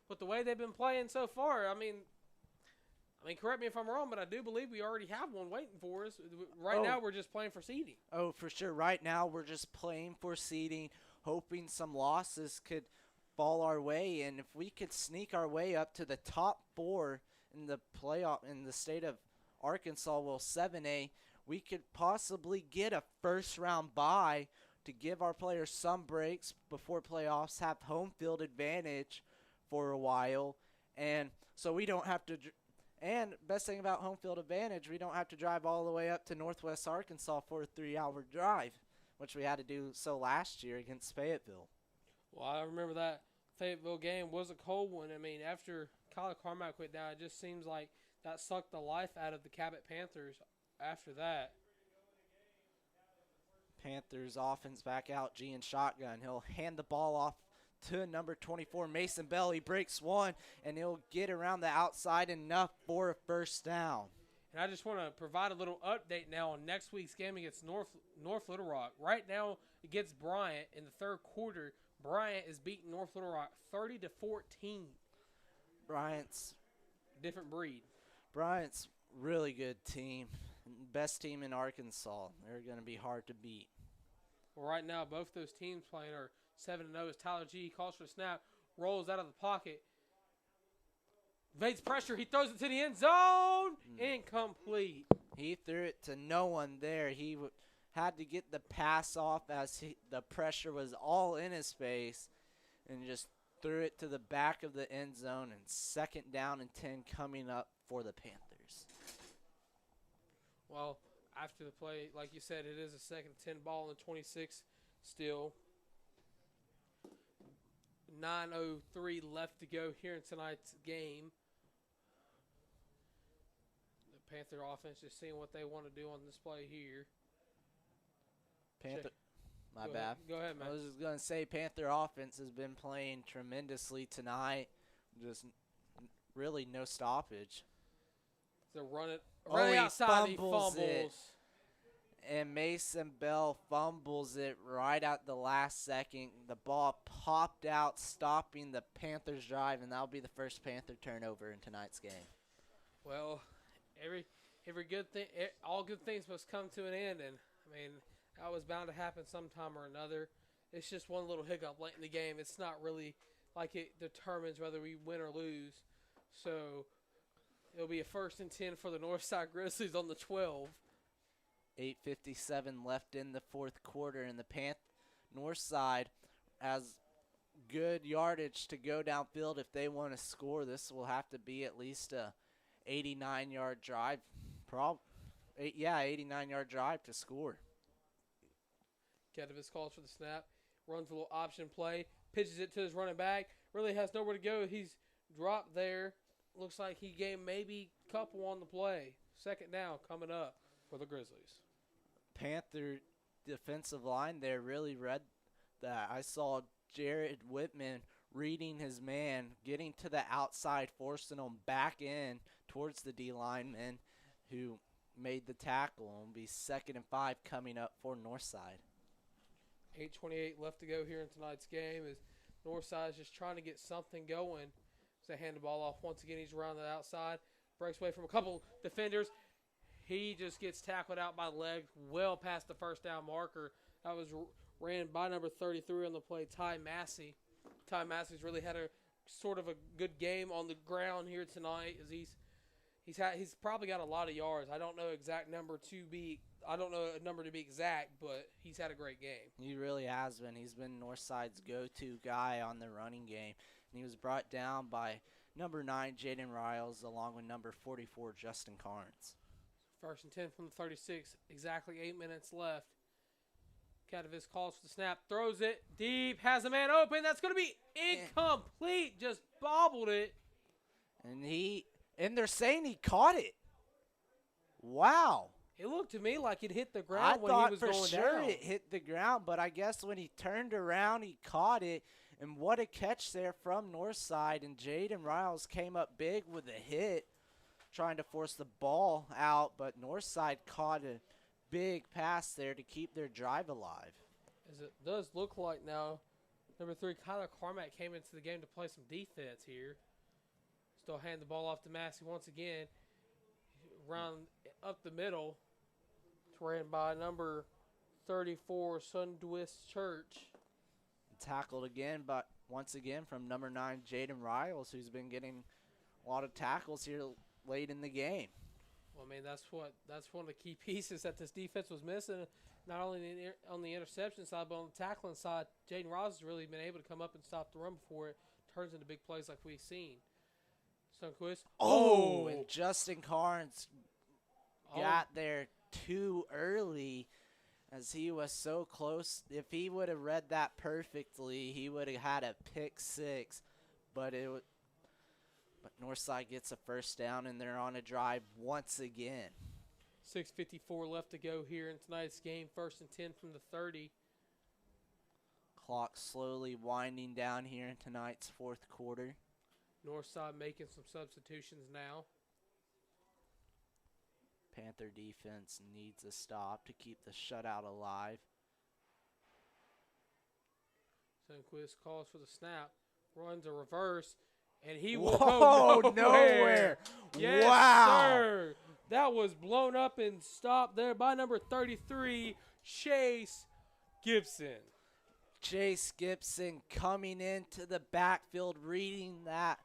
with the way they've been playing so far, correct me if I'm wrong, but I do believe we already have one waiting for us. Right now, we're just playing for seeding. Oh, for sure. Right now, we're just playing for seeding, hoping some losses could fall our way. And if we could sneak our way up to the top 4 in the playoff in the state of Arkansas, 7A, we could possibly get a first-round bye to give our players some breaks before playoffs, have home field advantage for a while, and so we don't have to. And best thing about home field advantage, we don't have to drive all the way up to Northwest Arkansas for a 3-hour drive, which we had to do so last year against Fayetteville. Well, I remember that Fayetteville game was a cold one. After Kyler Carmack went down, it just seems like that sucked the life out of the Cabot Panthers after that. Panthers offense back out, G in shotgun. He'll hand the ball off to number 24, Mason Bell. He breaks one, and he'll get around the outside enough for a first down. And I just want to provide a little update now on next week's game against North Little Rock. Right now, against Bryant in the 3rd quarter, Bryant is beating North Little Rock 30-14. Bryant's different breed. Bryant's really good team. Best team in Arkansas. They're going to be hard to beat. Well, right now, both those teams playing are 7-0 as Tyler G calls for a snap, rolls out of the pocket, evades pressure, he throws it to the end zone, incomplete. He threw it to no one there. He had to get the pass off as the pressure was all in his face, and just threw it to the back of the end zone, and 2nd down and 10 coming up for the Panthers. Well, after the play, like you said, it is a 2nd and 10 ball in 26 still. 9:03 left to go here in tonight's game. The Panther offense just seeing what they want to do on this play here. My bad. Go ahead, man. I was just going to say Panther offense has been playing tremendously tonight. Just really no stoppage. They're running outside. He fumbles. And Mason Bell fumbles it right at the last second. The ball popped out, stopping the Panthers' drive, and that'll be the first Panther turnover in tonight's game. Well, every good thing, all good things must come to an end, and that was bound to happen sometime or another. It's just one little hiccup late in the game. It's not really like it determines whether we win or lose. So it'll be a 1st and 10 for the Northside Grizzlies on the 12. 8:57 left in the 4th quarter, and the Northside has good yardage to go downfield if they want to score. This will have to be at least a 89-yard drive. 89-yard drive to score. Ketavis calls for the snap, runs a little option play, pitches it to his running back, really has nowhere to go. He's dropped there. Looks like he gave maybe a couple on the play. 2nd down coming up for the Grizzlies. Panther defensive line there really read that. I saw Jared Whitman reading his man, getting to the outside, forcing him back in towards the D lineman who made the tackle. It'll be 2nd and 5 coming up for Northside. 8:28 left to go here in tonight's game as Northside is just trying to get something going. As they hand the ball off once again, he's around the outside, breaks away from a couple defenders. He just gets tackled out by the leg, well past the 1st down marker. That was ran by number 33 on the play, Ty Massey. Ty Massey's really had a sort of a good game on the ground here tonight, as he's probably got a lot of yards. I don't know a number to be exact, but he's had a great game. He really has been. He's been Northside's go-to guy on the running game, and he was brought down by number 9 Jayden Ross along with number 44 Justin Carnes. 1st and 10 from the 36, exactly 8 minutes left. Ketavis calls for the snap, throws it deep, has a man open. That's going to be incomplete. Just bobbled it. And they're saying he caught it. Wow. It looked to me like it hit the I ground when he thought was for going sure down. it hit the ground, but I guess when he turned around, he caught it. And what a catch there from Northside. And Jayden Ross came up big with a hit, trying to force the ball out. But Northside caught a big pass there to keep their drive alive. As it does look like now, number 3, Kyler Carmack came into the game to play some defense here. Still hand the ball off to Massey once again. Round up the middle. It's ran by number 34, Sundwist Church. Tackled again, but once again from number 9, Jayden Riles, who's been getting a lot of tackles here late in the game. Well, I mean, that's one of the key pieces that this defense was missing. Not only on the interception side, but on the tackling side, Jayden Ross has really been able to come up and stop the run before it turns into big plays like we've seen. Sundquist. Oh, and Justin Carnes got there too early, as he was so close. If he would have read that perfectly, he would have had a pick 6. But Northside gets a first down, and they're on a drive once again. 6:54 left to go here in tonight's game. 1st and 10 from the 30. Clock slowly winding down here in tonight's fourth quarter. Northside making some substitutions now. Panther defense needs a stop to keep the shutout alive. Sundquist calls for the snap, runs a reverse, and he will Whoa, go nowhere. Yes, Wow. sir. That was blown up and stopped there by number 33, Chase Gibson. Chase Gibson coming into the backfield, reading that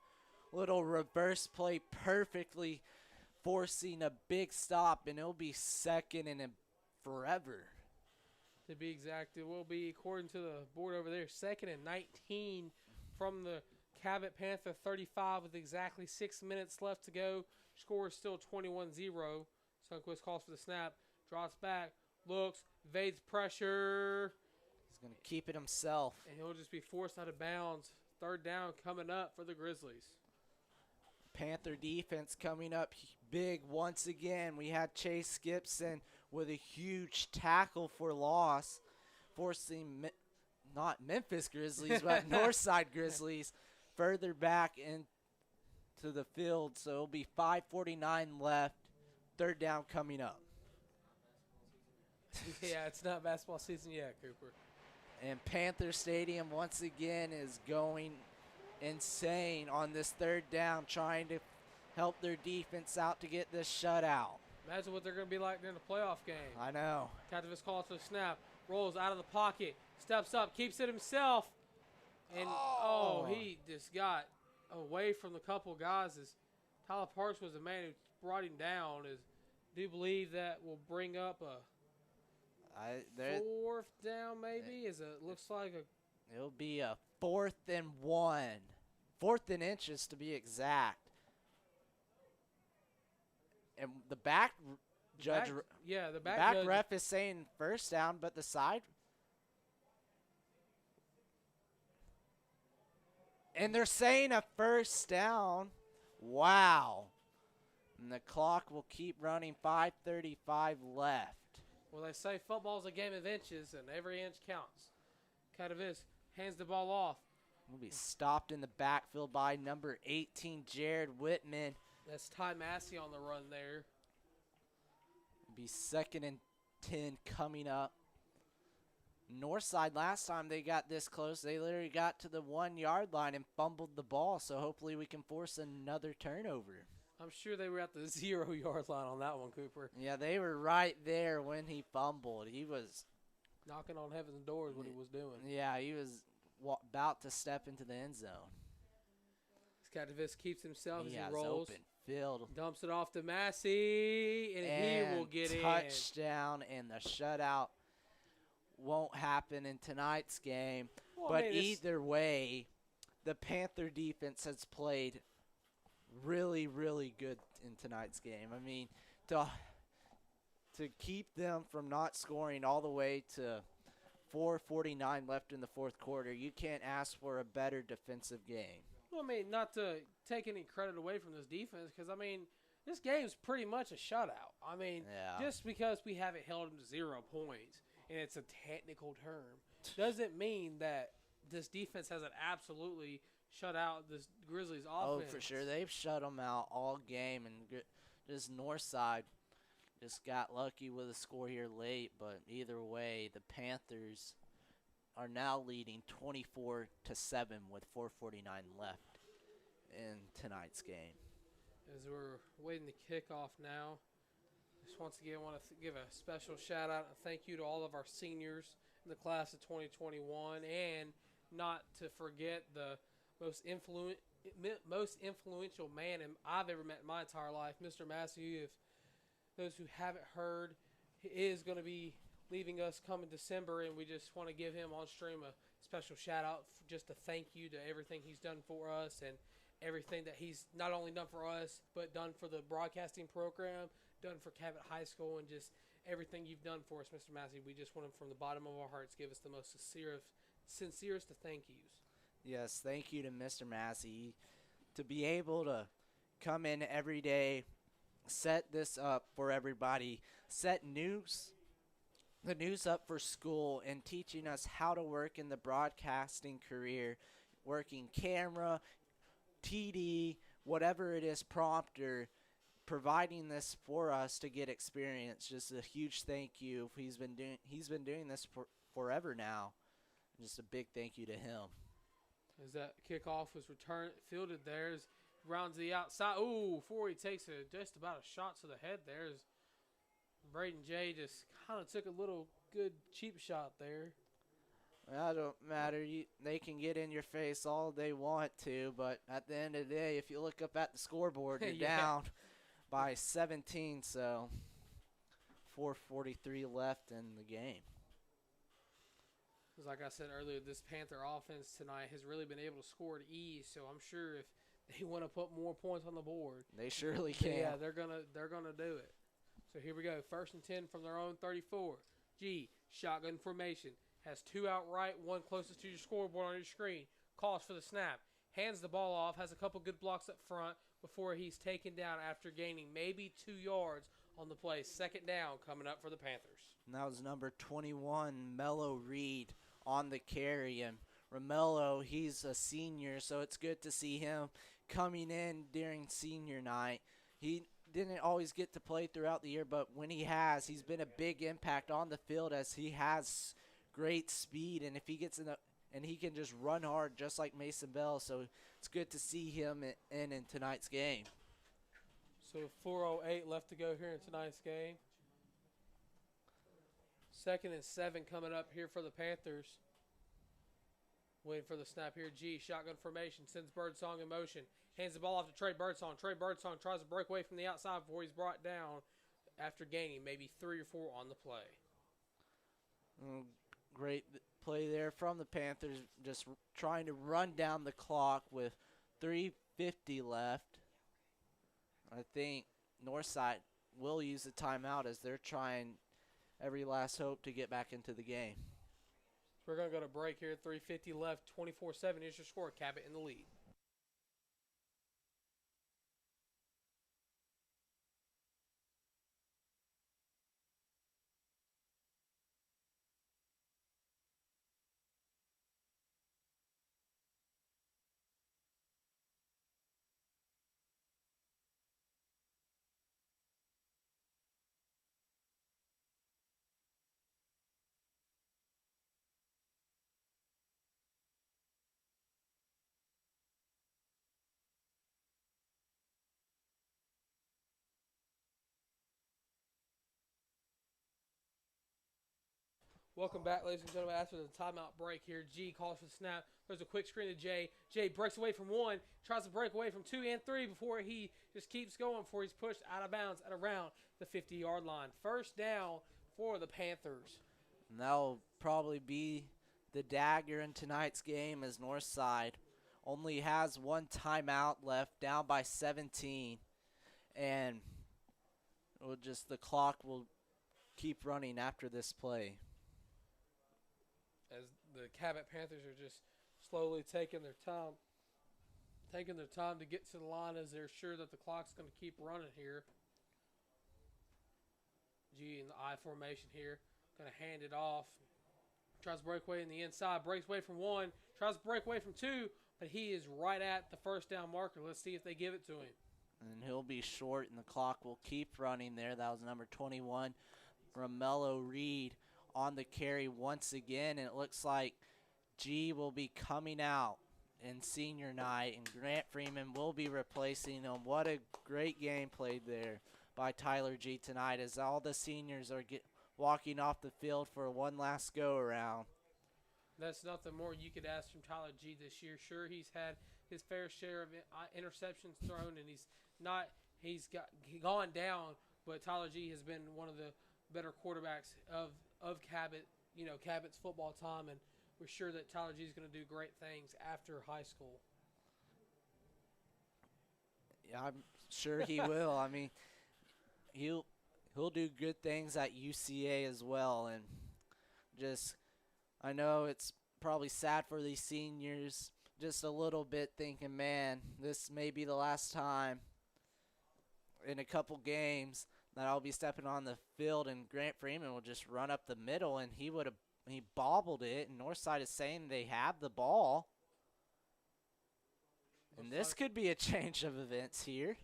little reverse play perfectly, forcing a big stop, and it'll be second and forever. To be exact, it will be, according to the board over there, 2nd and 19 from the Cabot Panther 35 with exactly 6 minutes left to go. Score is still 21-0. Sundquist calls for the snap, drops back, looks, evades pressure. He's going to keep it himself. And he'll just be forced out of bounds. 3rd down coming up for the Grizzlies. Panther defense coming up big once again. We had Chase Gibson with a huge tackle for loss, forcing not Memphis Grizzlies, but Northside Grizzlies further back into the field. So it'll be 5:49 left. 3rd down coming up. Yeah, it's not basketball season yet, Cooper. And Panther Stadium once again is going insane on this 3rd down, trying to help their defense out to get this shutout. Imagine what they're going to be like during the playoff game. I know. Captivist calls for the snap, rolls out of the pocket, steps up, keeps it himself. And, he just got away from the couple guys. As Tyler Parks was the man who brought him down. Do you believe that will bring up a 4th down maybe? Looks like it'll be a 4th and 1. 4th and inches to be exact. And the back judge, the back back judge, ref is saying first down, but the side. And they're saying a first down. Wow. And the clock will keep running. 5:35 left. Well, they say football's a game of inches, and every inch counts. Catavis hands the ball off. Will be stopped in the backfield by number 18, Jared Whitman. That's Ty Massey on the run there. Will be 2nd and 10 coming up. Northside, last time they got this close, they literally got to the 1-yard line and fumbled the ball, so hopefully we can force another turnover. I'm sure they were at the 0-yard line on that one, Cooper. Yeah, they were right there when he fumbled. He was knocking on heaven's doors what he was doing. Yeah, he was about to step into the end zone. Catavis keeps himself as he has rolls. Open field. Dumps it off to Massey, and he will get in. Touchdown, and the shutout won't happen in tonight's game. Well, but either way, the Panther defense has played really, really good in tonight's game. I mean, to keep them from not scoring all the way to 4:49 left in the fourth quarter, you can't ask for a better defensive game. Well, I mean, not to take any credit away from this defense, because, I mean, this game's pretty much a shutout. I mean, Yeah. just because we haven't held them to 0 points, and it's a technical term, doesn't mean that this defense hasn't absolutely shut out this Grizzlies Oh, offense. for sure. They've shut them out all game, and just Northside just got lucky with a score here late. But either way, the Panthers are now leading 24-7 with 4:49 left in tonight's game. As we're waiting to kick off now, just once again want to give a special shout out and thank you to all of our seniors in the class of 2021, and not to forget the most influential man I've ever met in my entire life, Mr. Massey. If those who haven't heard, he is going to be leaving us come in December, and we just want to give him on stream a special shout out, just a thank you to everything he's done for us and everything that he's not only done for us, but done for the broadcasting program, done for Cabot High School, and just everything you've done for us, Mr. Massey. We just want him from the bottom of our hearts give us the most sincerest of thank yous. Yes, thank you to Mr. Massey. To be able to come in every day, set this up for everybody, set the news up for school, and teaching us how to work in the broadcasting career, working camera, TD, whatever it is, prompter, providing this for us to get experience. Just a huge thank you. He's been doing this for forever now. Just a big thank you to him. As that kickoff was fielded there, as rounds the outside. Ooh, before he takes just about a shot to the head there, as Braden Jay just kind of took a little good cheap shot there. That don't matter. They can get in your face all they want to, but at the end of the day, if you look up at the scoreboard, you're Yeah. down by 17, so 4:43 left in the game. Because like I said earlier, this Panther offense tonight has really been able to score at ease, so I'm sure if they want to put more points on the board, They surely can. yeah, they're gonna do it. So here we go. 1st and 10 from their own 34. G, shotgun formation. Has 2 outright, 1 closest to your scoreboard on your screen. Calls for the snap. Hands the ball off. Has a couple good blocks up front before he's taken down after gaining maybe 2 yards on the play. 2nd down coming up for the Panthers. And that was number 21, Mello Reed, on the carry. And Romello, he's a senior, so it's good to see him coming in during senior night. He didn't always get to play throughout the year, but when he has, he's been a big impact on the field, as he has great speed, and if he gets and he can just run hard just like Mason Bell, so it's good to see him in tonight's game. So 4:08 left to go here in tonight's game. 2nd and 7 coming up here for the Panthers. Waiting for the snap here. G, shotgun formation, sends Birdsong in motion. Hands the ball off to Trey Birdsong. Trey Birdsong tries to break away from the outside before he's brought down after gaining maybe 3 or 4 on the play. Great play there from the Panthers, just trying to run down the clock with 3:50 left. I think Northside will use the timeout as they're trying every last hope to get back into the game. So we're going to go to break here. 3:50 left, 24-7 is your score. Cabot in the lead. Welcome back, ladies and gentlemen. After the timeout break here, G calls for the snap. There's a quick screen to Jay. Jay breaks away from 1, tries to break away from 2 and 3 before he just keeps going before he's pushed out of bounds at around the 50-yard line. 1st down for the Panthers. And that'll probably be the dagger in tonight's game, as Northside only has 1 timeout left, down by 17. And the clock will keep running after this play. As the Cabot Panthers are just slowly taking their time taking their time to get to the line as they're sure that the clock's going to keep running here. G in the I formation here. Going to hand it off. Tries to break away in the inside. Breaks away from one. Tries to break away from two. But he is right at the first down marker. Let's see if they give it to him. And he'll be short, and the clock will keep running there. That was number 21, Romello Reed, on the carry once again. And it looks like G will be coming out in senior night, and Grant Freeman will be replacing him. What a great game played there by Tyler G tonight as all the seniors are walking off the field for one last go-around. That's nothing more you could ask from Tyler G this year. Sure, he's had his fair share of interceptions thrown, and he's gone down, but Tyler G has been one of the better quarterbacks of Cabot, Cabot's football time, and we're sure that Tyler G is going to do great things after high school. Yeah, I'm sure he will. I mean, he'll do good things at UCA as well, and I know it's probably sad for these seniors just a little bit, thinking, man, this may be the last time in a couple games that I'll be stepping on the field, and Grant Freeman will just run up the middle, and he bobbled it, and Northside is saying they have the ball. And this could be a change of events here.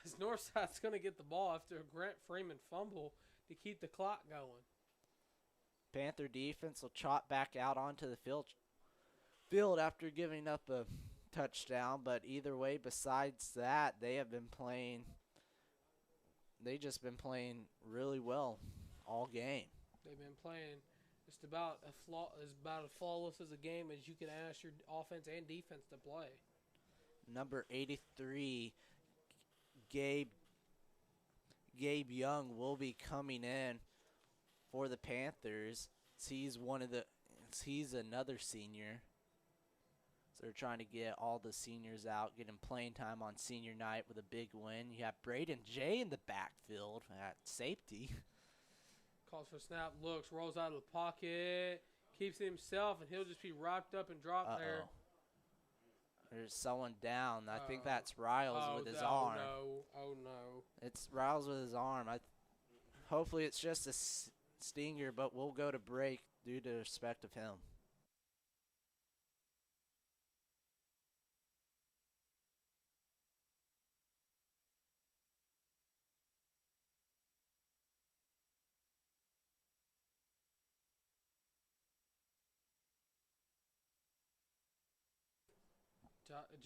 As Northside's going to get the ball after a Grant Freeman fumble to keep the clock going. Panther defense will trot back out onto the field after giving up a touchdown, but either way, besides that, they just been playing really well all game. They've been playing just about as flawless as a game as you can ask your offense and defense to play. Number 83, Gabe Young will be coming in for the Panthers. He's another senior. So they're trying to get all the seniors out, get him playing time on senior night with a big win. You have Braden J in the backfield at safety. Calls for snap, looks, rolls out of the pocket, keeps it himself, and he'll just be wrapped up and dropped there. There's someone down. I think that's Riles with his arm. Oh, no. It's Riles with his arm. Hopefully it's just a stinger, but we'll go to break due to respect of him.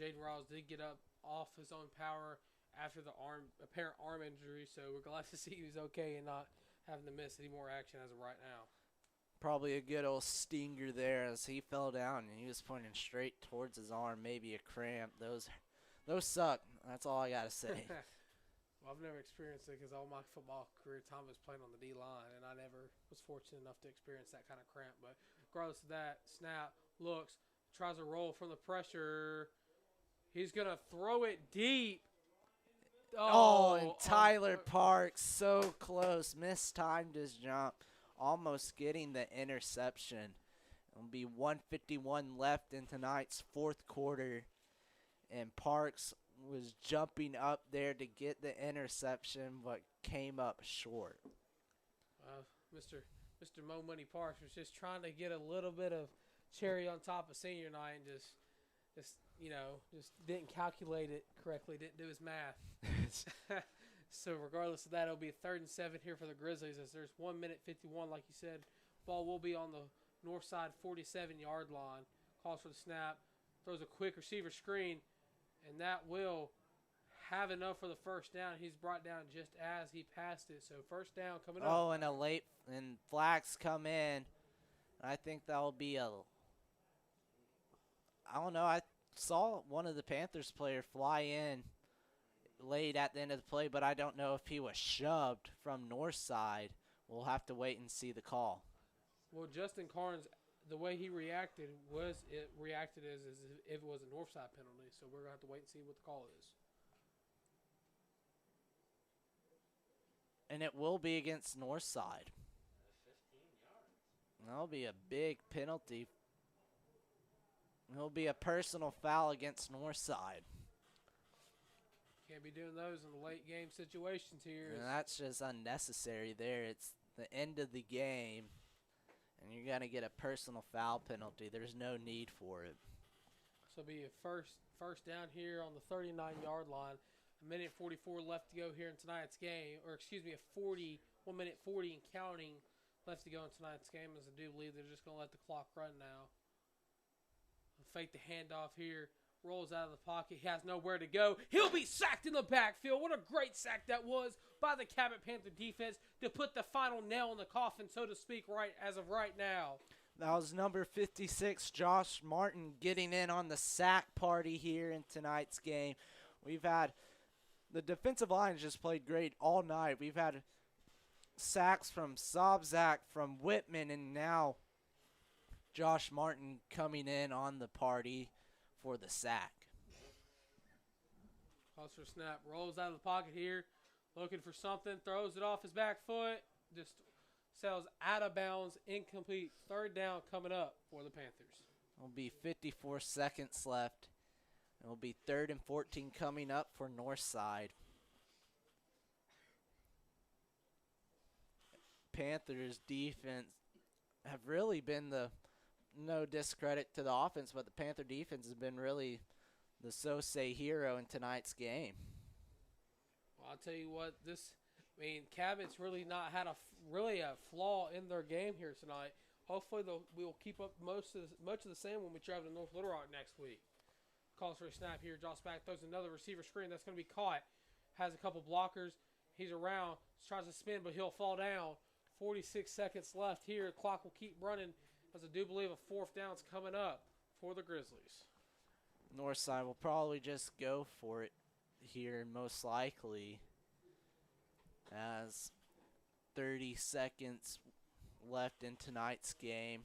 Jayden Ross did get up off his own power after the apparent arm injury, so we're glad to see he was okay and not having to miss any more action as of right now. Probably a good old stinger there as he fell down and he was pointing straight towards his arm, maybe a cramp. Those suck. That's all I got to say. Well, I've never experienced it because all my football career time was playing on the D-line, and I never was fortunate enough to experience that kind of cramp. But regardless of that, snap, looks, tries to roll from the pressure. He's going to throw it deep. And Tyler Parks, so close. Mistimed his jump, almost getting the interception. It'll be 1:51 left in tonight's fourth quarter. And Parks was jumping up there to get the interception, but came up short. Mr. Mo Money Parks was just trying to get a little bit of cherry on top of senior night and just didn't calculate it correctly, didn't do his math. So regardless of that, it'll be 3rd and 7 here for the Grizzlies as there's 1:51, like you said. Ball will be on the north side 47-yard line. Calls for the snap, throws a quick receiver screen, and that will have enough for the first down. He's brought down just as he passed it. So first down coming up. And flags come in. I think that'll be I don't know. I saw one of the Panthers player fly in late at the end of the play, but I don't know if he was shoved from Northside. We'll have to wait and see the call. Well, Justin Carnes, the way he reacted as if it was a Northside penalty. So we're going to have to wait and see what the call is. And it will be against Northside. 15 yards. That'll be a big penalty. It'll be a personal foul against Northside. Can't be doing those in the late game situations here. And that's just unnecessary there. It's the end of the game, and you're going to get a personal foul penalty. There's no need for it. So it'll be a first down here on the 39-yard line. 1:44 left to go here in tonight's game. Or, excuse me, 1 minute 40 and counting left to go in tonight's game, as I do believe they're just going to let the clock run now. Fake the handoff here. Rolls out of the pocket. He has nowhere to go. He'll be sacked in the backfield. What a great sack that was by the Cabot Panther defense to put the final nail in the coffin, so to speak, right as of right now. That was number 56, Josh Martin, getting in on the sack party here in tonight's game. We've had the defensive line just played great all night. We've had sacks from Sobzak, from Whitman, and now Josh Martin coming in on the party for the sack. Calls for snap. Rolls out of the pocket here. Looking for something. Throws it off his back foot. Just sails out of bounds. Incomplete. Third down coming up for the Panthers. It'll be 54 seconds left. It'll be 3rd and 14 coming up for Northside. Panthers defense have really been no discredit to the offense, but the Panther defense has been really the so-say hero in tonight's game. Well, I'll tell you what, Cabot's really not had a flaw in their game here tonight. Hopefully we will keep up much of the same when we travel to North Little Rock next week. Calls for a snap here, drops back, throws another receiver screen that's going to be caught. Has a couple blockers. He's around, tries to spin, but he'll fall down. 46 seconds left here. Clock will keep running, as I do believe a 4th down's coming up for the Grizzlies. Northside will probably just go for it here, most likely, as 30 seconds left in tonight's game.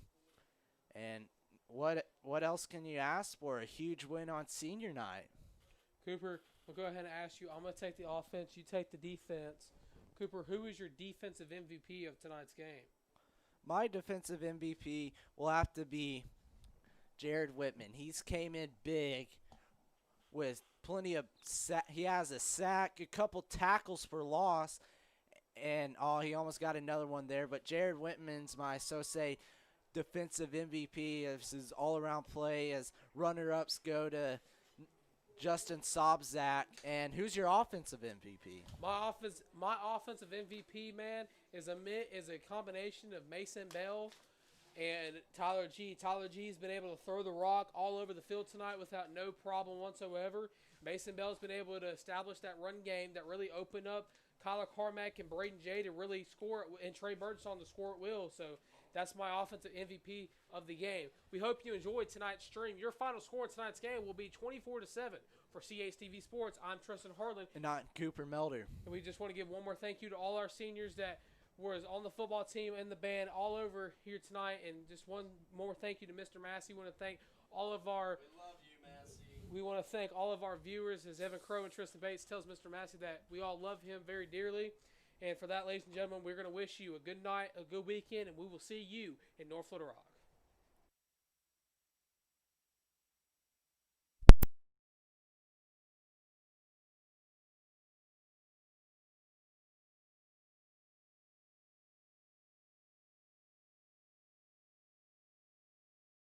And what else can you ask for? A huge win on senior night. Cooper, we'll go ahead and ask you. I'm going to take the offense. You take the defense. Cooper, who is your defensive MVP of tonight's game? My defensive MVP will have to be Jared Whitman. He's came in big with plenty of he has a sack, a couple tackles for loss, and he almost got another one there. But Jared Whitman's my so-say defensive MVP of his all-around play, as runner-ups go to Justin Sobzak. And who's your offensive MVP? My offensive MVP, man, is a combination of Mason Bell and Tyler G. Tyler G's been able to throw the rock all over the field tonight without no problem whatsoever. Mason Bell's been able to establish that run game that really opened up Kyler Carmack and Braden J to really score it, and Trey Birdsong to score at will. So that's my offensive MVP of the game. We hope you enjoyed tonight's stream. Your final score in tonight's game will be 24-7 for CHTV Sports. I'm Tristan Harlan. And I'm Cooper Melder. And we just want to give one more thank you to all our seniors that was on the football team and the band all over here tonight. And just one more thank you to Mr. Massey. We want to thank all of our – We love you, Massey. We want to thank all of our viewers, as Evan Crow and Tristan Bates tells Mr. Massey that we all love him very dearly. And for that, ladies and gentlemen, we're going to wish you a good night, a good weekend, and we will see you in North Little Rock.